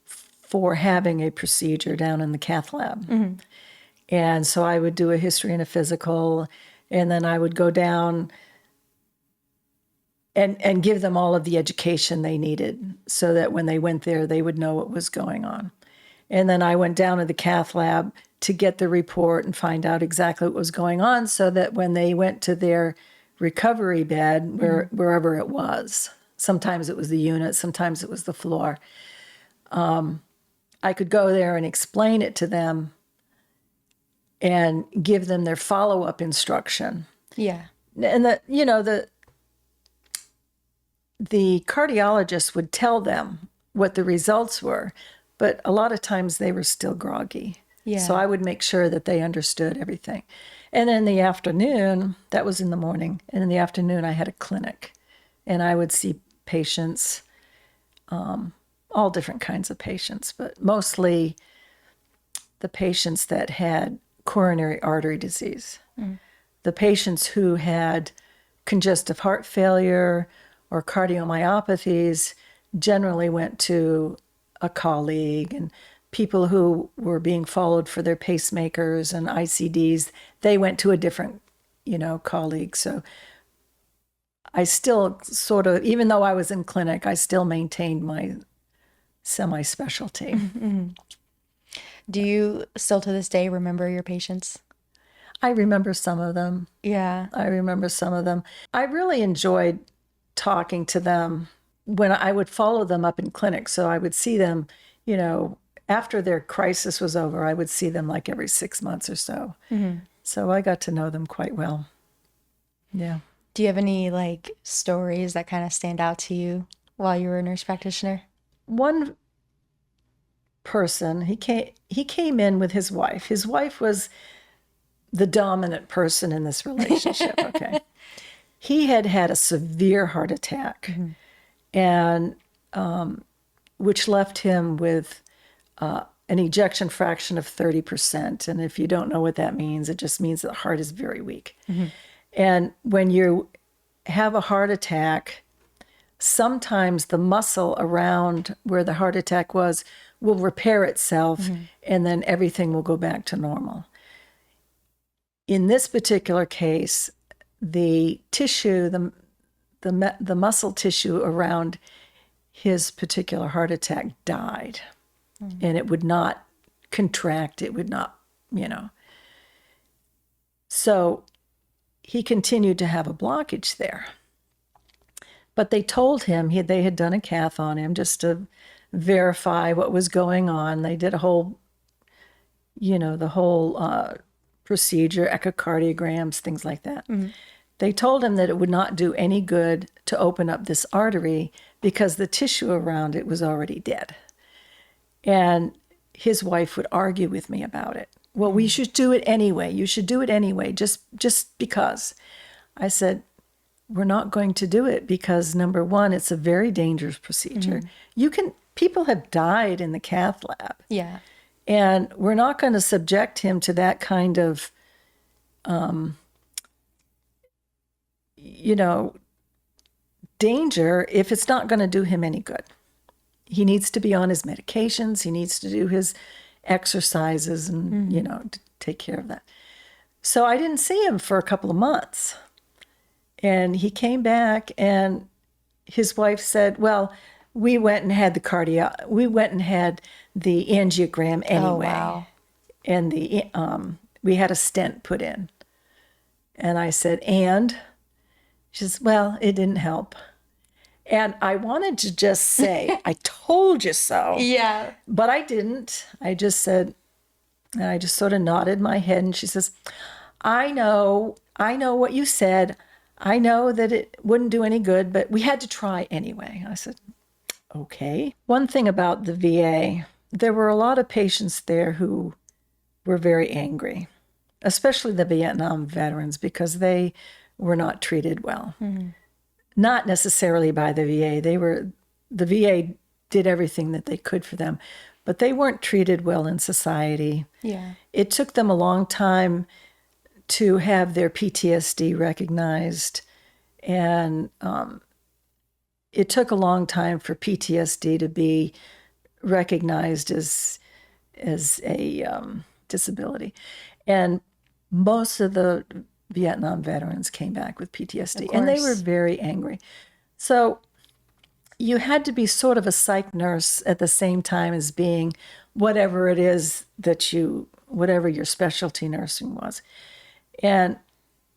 for having a procedure down in the cath lab. And so I would do a history and a physical, and then I would go down and give them all of the education they needed so that when they went there, they would know what was going on. And then I went down to the cath lab to get the report and find out exactly what was going on so that when they went to their recovery bed, wherever it was, sometimes it was the unit, sometimes it was the floor, I could go there and explain it to them and give them their follow-up instruction. Yeah. And the cardiologist would tell them what the results were, but a lot of times they were still groggy. Yeah. So I would make sure that they understood everything. And in the afternoon, that was in the morning, and in the afternoon I had a clinic, and I would see patients, all different kinds of patients, but mostly the patients that had coronary artery disease, the patients who had congestive heart failure or cardiomyopathies generally went to a colleague, and people who were being followed for their pacemakers and ICDs, they went to a different, colleague. So I still sort of, even though I was in clinic, I still maintained my semi-specialty. Do you still to this day remember your patients? I remember some of them. Yeah. I remember some of them. I really enjoyed talking to them when I would follow them up in clinic. So I would see them, after their crisis was over, I would see them like every 6 months or so. So I got to know them quite well. Yeah. Do you have any stories that kind of stand out to you while you were a nurse practitioner? One person, he came in with his wife. His wife was the dominant person in this relationship, okay? He had a severe heart attack, and which left him with an ejection fraction of 30%. And if you don't know what that means, it just means the heart is very weak. And when you have a heart attack, sometimes the muscle around where the heart attack was will repair itself, and then everything will go back to normal. In this particular case, the tissue, the muscle tissue around his particular heart attack died, and it would not contract. It would not, So he continued to have a blockage there. But they told him they had done a cath on him just to verify what was going on. They did a whole, the whole procedure, echocardiograms, things like that. They told him that it would not do any good to open up this artery because the tissue around it was already dead. And his wife would argue with me about it. Well, we should do it anyway. You should do it anyway, just because. I said, we're not going to do it because, number one, it's a very dangerous procedure. People have died in the cath lab. Yeah. And we're not going to subject him to that kind of, danger if it's not going to do him any good. He needs to be on his medications. He needs to do his exercises and, to take care of that. So I didn't see him for a couple of months. And he came back, and his wife said, well, we went and had the angiogram anyway. Oh, wow. And we had a stent put in. And I said, and? She says, well, it didn't help. And I wanted to just say, I told you so. Yeah. But I didn't. I just said, and I just sort of nodded my head. And she says, I know what you said. I know that it wouldn't do any good, but we had to try anyway. I said, okay. One thing about the VA, there were a lot of patients there who were very angry, especially the Vietnam veterans, because they were not treated well. Not necessarily by the VA. The VA did everything that they could for them, but they weren't treated well in society. Yeah. It took them a long time to have their PTSD recognized, and it took a long time for PTSD to be recognized as a disability. And most of the Vietnam veterans came back with PTSD, and they were very angry. So you had to be sort of a psych nurse at the same time as being whatever it is whatever your specialty nursing was. And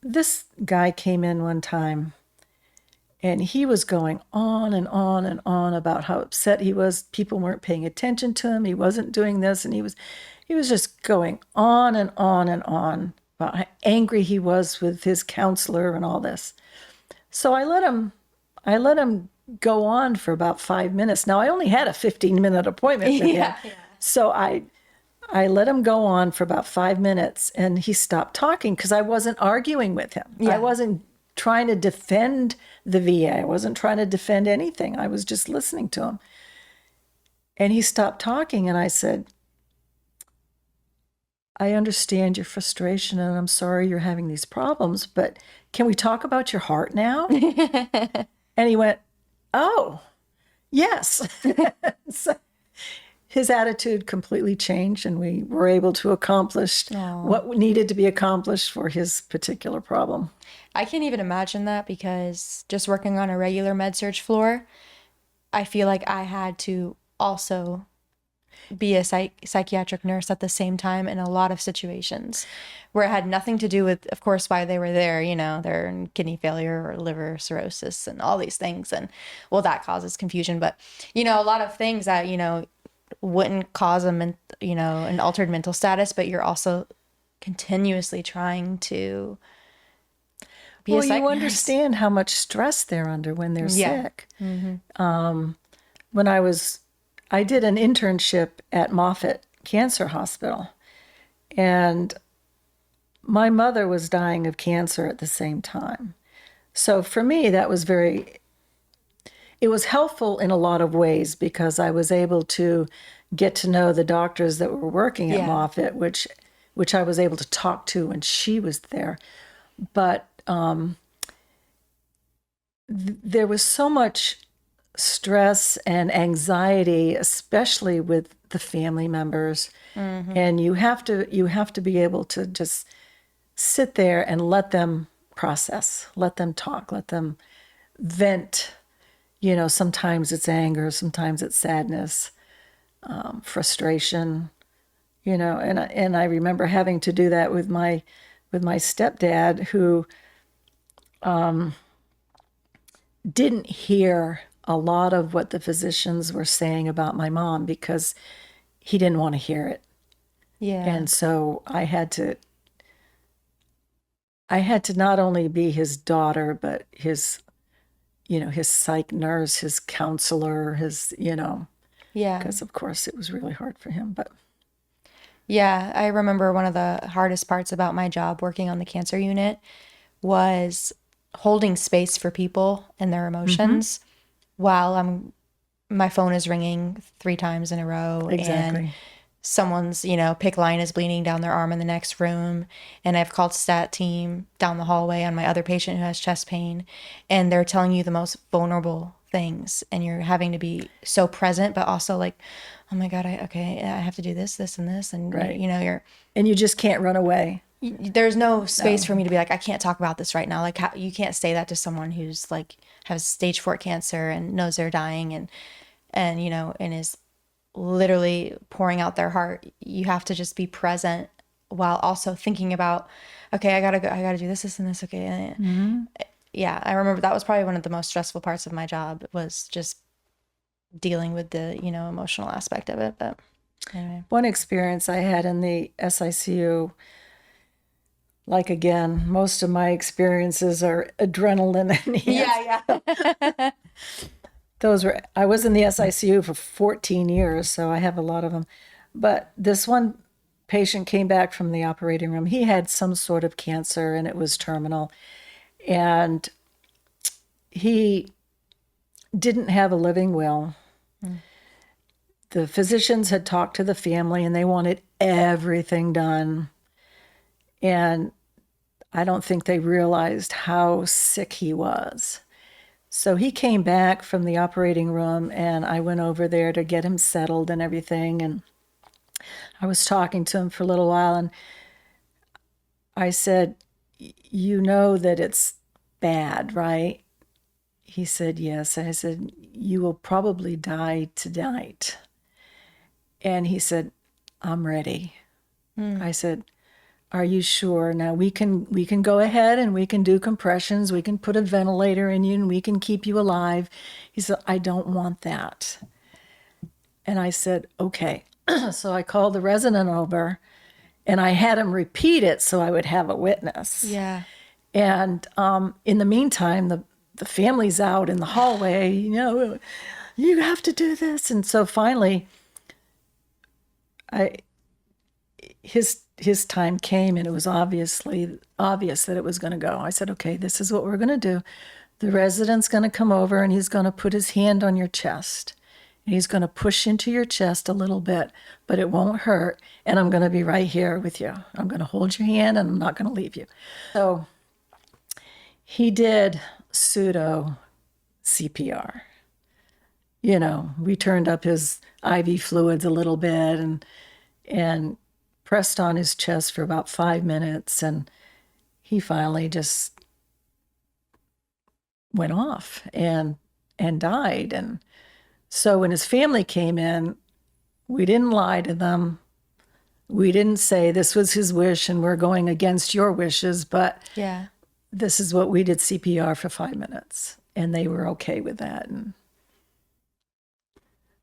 this guy came in one time, and he was going on and on and on about how upset he was. People weren't paying attention to him. He wasn't doing this, and he was just going on and on and on about how angry he was with his counselor and all this. So I let him go on for about 5 minutes. Now I only had a 15-minute appointment with him. So I let him go on for about 5 minutes, and he stopped talking because I wasn't arguing with him. I wasn't trying to defend the VA. I wasn't trying to defend anything. I was just listening to him. And he stopped talking, and I said, I understand your frustration, and I'm sorry you're having these problems, but can we talk about your heart now? And he went, oh, yes. So his attitude completely changed, and we were able to accomplish what needed to be accomplished for his particular problem. I can't even imagine that, because just working on a regular med-surg floor, I feel like I had to also be a psychiatric nurse at the same time in a lot of situations where it had nothing to do with, of course, why they were there, their kidney failure or liver cirrhosis and all these things. And well, that causes confusion, but, a lot of things that, wouldn't cause an altered mental status, but you're also continuously trying to be a psych you nurse. understand how much stress they're under when they're sick. When I did an internship at Moffitt Cancer Hospital, and my mother was dying of cancer at the same time. So for me, that was it was helpful in a lot of ways, because I was able to get to know the doctors that were working at Moffitt, which I was able to talk to when she was there. But there was so much stress and anxiety, especially with the family members. And you have to be able to just sit there and let them process, let them talk, let them vent. Sometimes it's anger, sometimes it's sadness, frustration, and I remember having to do that with my stepdad, who didn't hear a lot of what the physicians were saying about my mom, because he didn't want to hear it. And so I had to not only be his daughter, but his psych nurse, his counselor, because of course it was really hard for him. But I remember one of the hardest parts about my job working on the cancer unit was holding space for people and their emotions while my phone is ringing 3 times in a row. Exactly. And someone's, PICC line is bleeding down their arm in the next room. And I've called stat team down the hallway on my other patient who has chest pain, and they're telling you the most vulnerable things, and you're having to be so present, but also like, oh my God, I have to do this, and this. And, and you just can't run away. There's no space for me to be like, I can't talk about this right now. Like, you can't say that to someone who's like, has stage 4 cancer and knows they're dying and and is literally pouring out their heart. You have to just be present while also thinking about, okay, I gotta do this and this. Okay. Yeah. I remember that was probably one of the most stressful parts of my job, was just dealing with the, emotional aspect of it. But anyway. One experience I had in the SICU, like again, most of my experiences are adrenaline enhanced. Yeah. I was in the SICU for 14 years, so I have a lot of them. But this one patient came back from the operating room. He had some sort of cancer and it was terminal. And he didn't have a living will. The physicians had talked to the family and they wanted everything done. And I don't think they realized how sick he was. So he came back from the operating room and I went over there to get him settled and everything. And I was talking to him for a little while and I said, "You know that it's bad, right?" He said, "Yes." I said, "You will probably die tonight." And he said, "I'm ready." I said, "Are you sure? Now we can go ahead and we can do compressions. We can put a ventilator in you and we can keep you alive." He said, "I don't want that." And I said, "Okay." So I called the resident over and I had him repeat it so I would have a witness. Yeah. And in the meantime, the family's out in the hallway, "You have to do this." And so finally, his time came and it was obviously obvious that it was going to go. I said, "Okay, this is what we're going to do. The resident's going to come over and he's going to put his hand on your chest. And he's going to push into your chest a little bit, but it won't hurt. And I'm going to be right here with you. I'm going to hold your hand and I'm not going to leave you." So he did pseudo CPR. We turned up his IV fluids a little bit and pressed on his chest for about 5 minutes. And he finally just went off and died. And so when his family came in, we didn't lie to them. We didn't say this was his wish and we're going against your wishes, but Yeah. this is what we did CPR for 5 minutes. And they were okay with that. And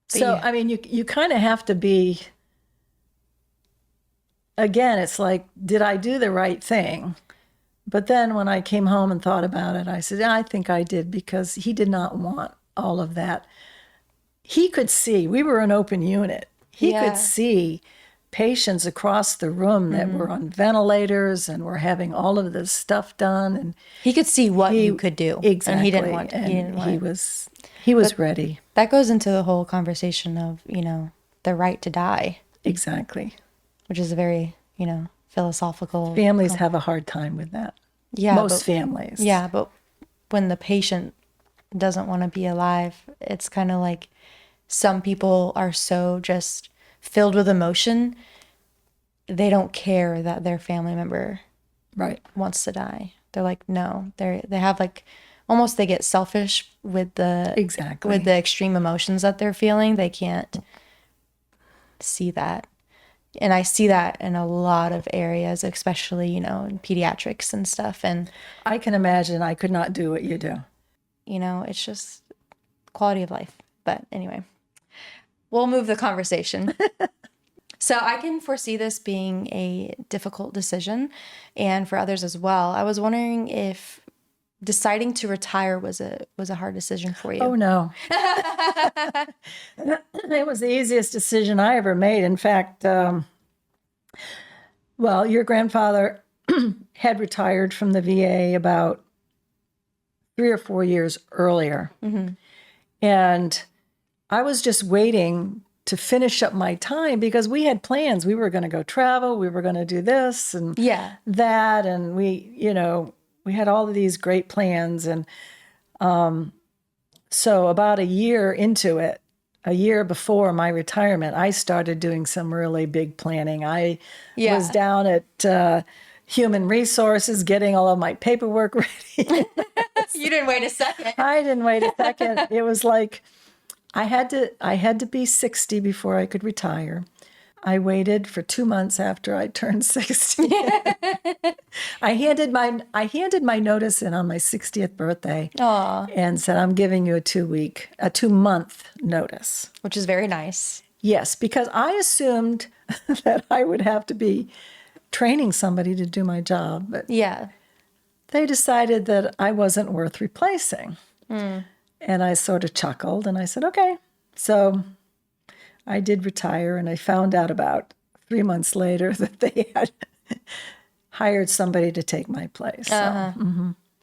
so, yeah. I mean, you kind of have to be, again, it's like, did I do the right thing? But then when I came home and thought about it, I said, "Yeah, I think I did," because he did not want all of that. He could see, we were an open unit. He Yeah. could see patients across the room that were on ventilators and were having all of this stuff done. And He could see what you could do. exactly. And he didn't want he was ready. That goes into the whole conversation of, the right to die, Exactly. which is a very, philosophical. Families have a hard time with that. Yeah. Most families. Yeah, but when the patient doesn't want to be alive, it's kind of like some people are so just filled with emotion, they don't care that their family member Right. wants to die. They're like, no. They have like almost they get selfish with the Exactly. with the extreme emotions that they're feeling. They can't see that. And I see that in a lot of areas, especially, in pediatrics and stuff. And, I can imagine I could not do what you do. it's just quality of life. But anyway, we'll move the conversation. So I can foresee this being a difficult decision and for others as well. I was wondering if deciding to retire was a hard decision for you. Oh, no. It was the easiest decision I ever made. In fact, your grandfather had retired from the VA about 3 or 4 years earlier. Mm-hmm. And I was just waiting to finish up my time because we had plans. We were going to go travel. We were going to do this and that. And we had all of these great plans. And so about a year into it, a year before my retirement, I started doing some really big planning. I was down at Human Resources getting all of my paperwork ready. You didn't wait a second. I didn't wait a second. It was like I had to be 60 before I could retire. I waited for 2 months after I turned 60. I handed my notice in on my 60th birthday. Aw. And said, "I'm giving you a 2-month notice." Which is very nice. Yes, because I assumed that I would have to be training somebody to do my job. But Yeah. they decided that I wasn't worth replacing. And I sort of chuckled and I said, okay. So I did retire, and I found out about 3 months later that they had hired somebody to take my place. So,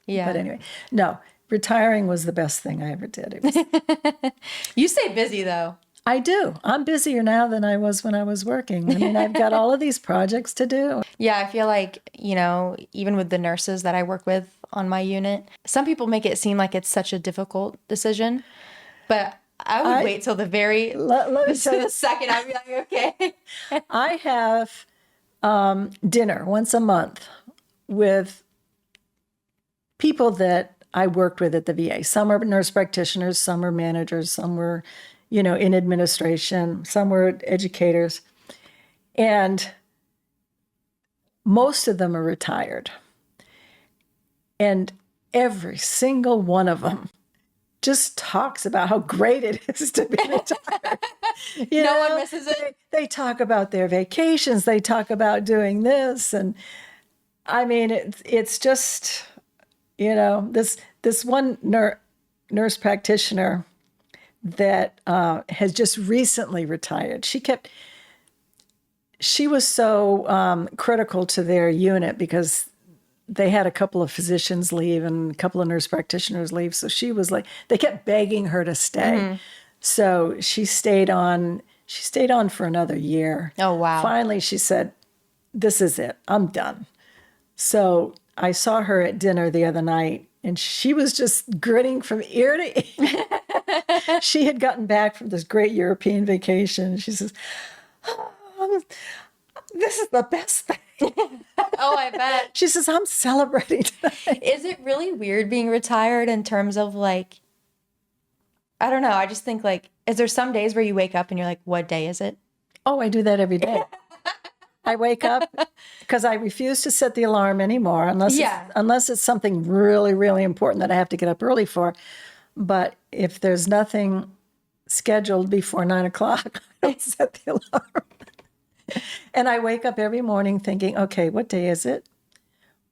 Yeah. but anyway, no, retiring was the best thing I ever did. It was, You stay busy though. I do. I'm busier now than I was when I was working. I mean, I've got all of these projects to do. Yeah, I feel like, even with the nurses that I work with on my unit, some people make it seem like it's such a difficult decision, but I would wait till the very Let me tell you, the second I'd be like, okay. I have dinner once a month with people that I worked with at the VA. Some are nurse practitioners, some are managers, some were, in administration, some were educators. And most of them are retired. And every single one of them just talks about how great it is to be retired. No one misses it. They talk about their vacations. They talk about doing this. And I mean, it's just, this one nurse practitioner that has just recently retired. She was so critical to their unit because they had a couple of physicians leave and a couple of nurse practitioners leave. So she was like, they kept begging her to stay. So she stayed on for another year. Oh, wow. Finally, she said, this is it. I'm done. So I saw her at dinner the other night, and she was just grinning from ear to ear. She had gotten back from this great European vacation. She says, this is the best thing. Oh, I bet. She says, I'm celebrating today. Is it really weird being retired in terms of like, I don't know. I just think like, is there some days where you wake up and you're like, what day is it? Oh, I do that every day. I wake up because I refuse to set the alarm anymore unless it's something really, really important that I have to get up early for. But if there's nothing scheduled before 9 o'clock, I don't set the alarm. And I wake up every morning thinking, okay, what day is it?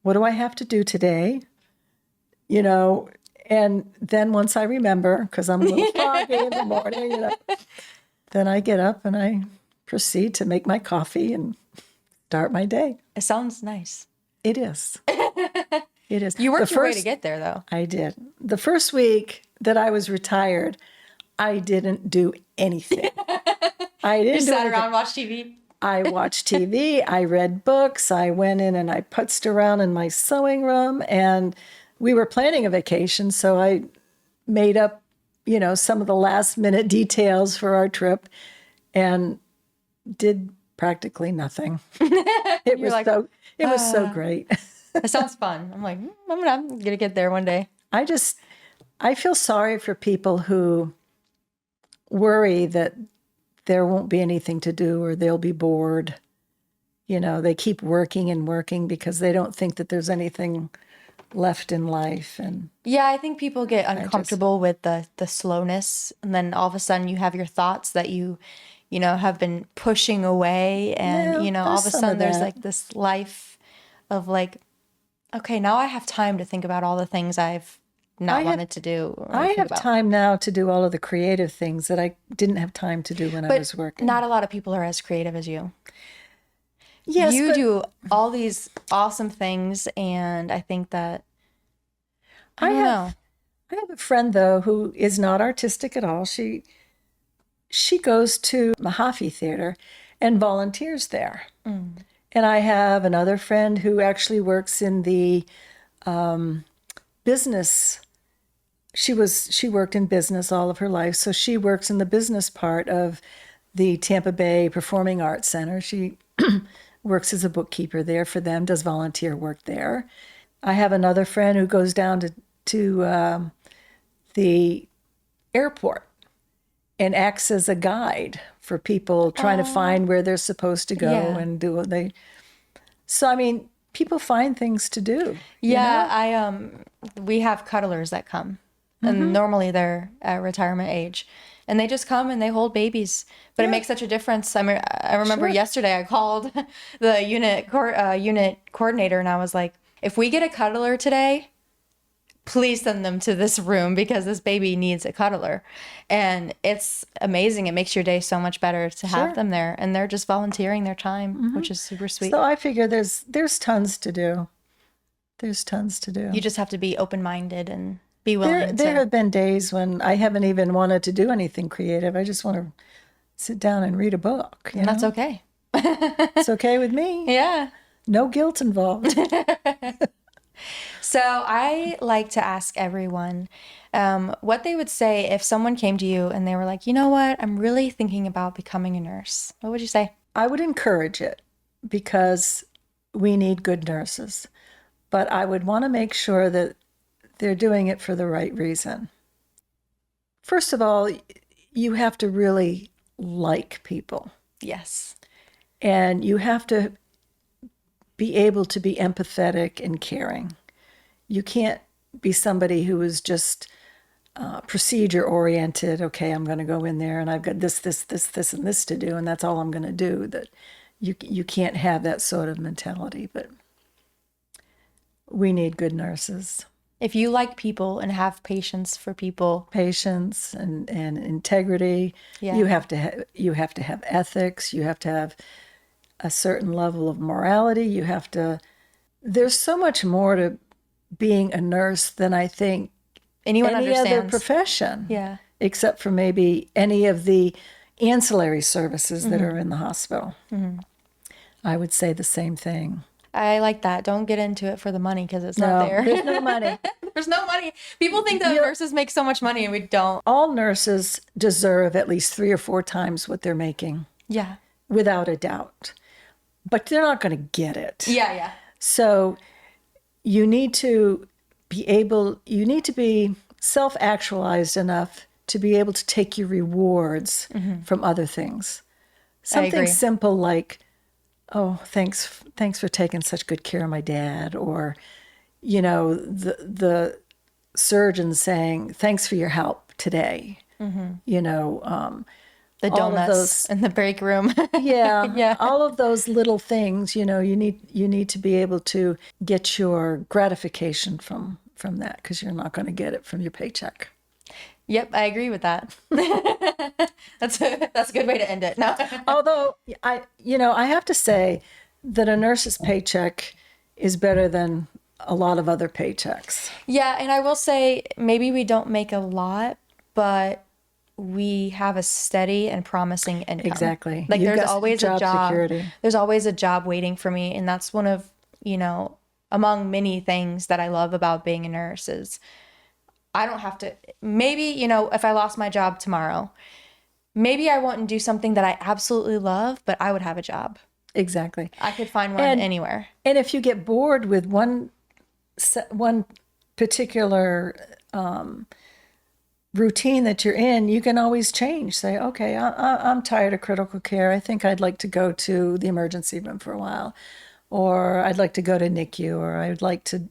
What do I have to do today? And then once I remember, because I'm a little foggy in the morning, then I get up and I proceed to make my coffee and start my day. It sounds nice. It is. It is. You worked your way to get there, though. I did. The first week that I was retired, I didn't do anything. I didn't Just do sat anything. around and watched TV. I watched TV, I read books, I went in and I putzed around in my sewing room, and we were planning a vacation, so I made up, some of the last minute details for our trip and did practically nothing. It was so great. It sounds fun. I'm like, I'm gonna get there one day. I feel sorry for people who worry that there won't be anything to do or they'll be bored. They keep working and working because they don't think that there's anything left in life. And yeah, I think people get uncomfortable with the slowness, and then all of a sudden you have your thoughts that you have been pushing away, and all of a sudden there's like this life of like, okay, now I have time to think about all the things I've not wanted to do. I have time now to do all of the creative things that I didn't have time to do when I was working. Not a lot of people are as creative as you. Yes, you do all these awesome things, and I think that I don't know. I have a friend though who is not artistic at all. She goes to Mahaffey Theater and volunteers there. And I have another friend who actually works in the business. She worked in business all of her life, so she works in the business part of the Tampa Bay Performing Arts Center. She works as a bookkeeper there for them, does volunteer work there. I have another friend who goes down to the airport and acts as a guide for people trying to find where they're supposed to go and do what they. So, I mean, people find things to do. Yeah, we have cuddlers that come, and normally they're at retirement age, and they just come and they hold babies. But it makes such a difference. I mean, I remember Sure. yesterday I called the unit coordinator, and I was like, if we get a cuddler today, please send them to this room because this baby needs a cuddler. And it's amazing. It makes your day so much better to have them there. And they're just volunteering their time, which is super sweet. So I figure there's tons to do. There's tons to do. You just have to be open-minded and be willing There to. have been days when I haven't even wanted to do anything creative. I just want to sit down and read a book. And that's okay. It's okay with me. Yeah. No guilt involved. So I like to ask everyone what they would say if someone came to you and they were like, you know what, I'm really thinking about becoming a nurse. What would you say? I would encourage it because we need good nurses. But I would want to make sure that they're doing it for the right reason. First of all, you have to really like people. Yes. And you have to be able to be empathetic and caring. You can't be somebody who is just procedure oriented. Okay, I'm going to go in there and I've got this, and this to do, and that's all I'm going to do. That you can't have that sort of mentality. But we need good nurses. If you like people and have patience for people, Patience and integrity. Yeah. You have to have ethics. You have to have a certain level of morality. There's so much more to being a nurse than I think anyone any understands. other profession. Yeah. Except for maybe any of the ancillary services that are in the hospital. I would say the same thing. I like that. Don't get into it for the money because it's not there. There's no money. There's no money. People think that nurses make so much money and we don't. All nurses deserve at least 3 or 4 times what they're making, Yeah. without a doubt. But they're not going to get it. Yeah. So you need to be self-actualized enough to be able to take your rewards from other things. Something agree. simple like, oh, thanks for taking such good care of my dad, or, the surgeon saying, thanks for your help today. The all of donuts those- in the break room. Yeah, Yeah. all of those little things, you need to be able to get your gratification from that, because you're not going to get it from your paycheck. Yep, I agree with that. That's a good way to end it. No. Although I have to say that a nurse's paycheck is better than a lot of other paychecks. Yeah, and I will say maybe we don't make a lot, but we have a steady and promising income. Exactly. Like You've there's got always a job job. security. There's always a job waiting for me, and that's one of, among many things that I love about being a nurse is I don't have to, maybe, if I lost my job tomorrow, maybe I wouldn't do something that I absolutely love, but I would have a job. Exactly. I could find one anywhere. And if you get bored with one particular routine that you're in, you can always change. Say, okay, I'm tired of critical care. I think I'd like to go to the emergency room for a while, or I'd like to go to NICU, or I'd like to,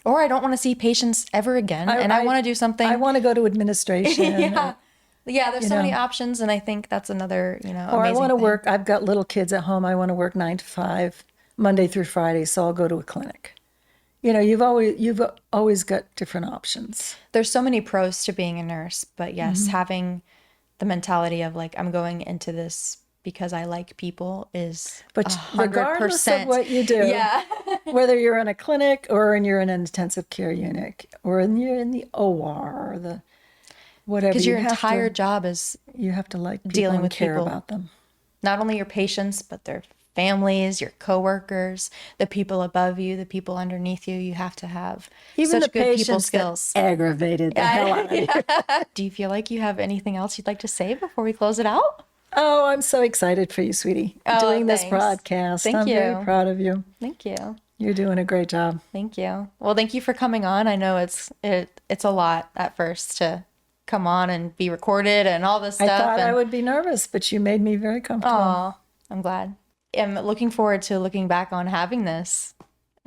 Or I don't want to see patients ever again, and I want to do something. I want to go to administration. Yeah, there's so many options, and I think that's another, Or I amazing want to thing. work. I've got little kids at home. I want to work 9 to 5, Monday through Friday. So I'll go to a clinic. You've always got different options. There's so many pros to being a nurse, but yes, having the mentality of like, I'm going into this because I like people is But 100%. regardless of what you do, Yeah. whether you're in a clinic or you're in an intensive care unit or you're in the OR or the whatever, Because your entire job is you have to like people dealing and with care people. about them. not only your patients, but their families, your coworkers, the people above you, the people underneath you. You have to have Even such the good people patients skills. that aggravated the hell out of you. Do you feel like you have anything else you'd like to say before we close it out? Oh, I'm so excited for you, sweetie. Oh, Doing this thanks. broadcast. Thank I'm you. very proud of you. Thank you. You're doing a great job. Thank you. Well, thank you for coming on. I know it's a lot at first to come on and be recorded and all this I stuff. thought I would be nervous, but you made me very comfortable. Oh, I'm glad. I'm looking forward to looking back on having this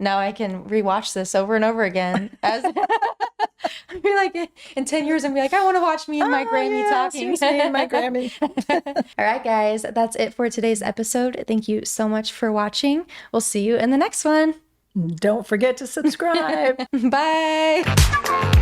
now I can rewatch this over and over again. As I'd be like, in 10 years, and be like, I want to watch me and my Grammy talking. Here's me and my Grammy. All right, guys, that's it for today's episode. Thank you so much for watching. We'll see you in the next one. Don't forget to subscribe. Bye.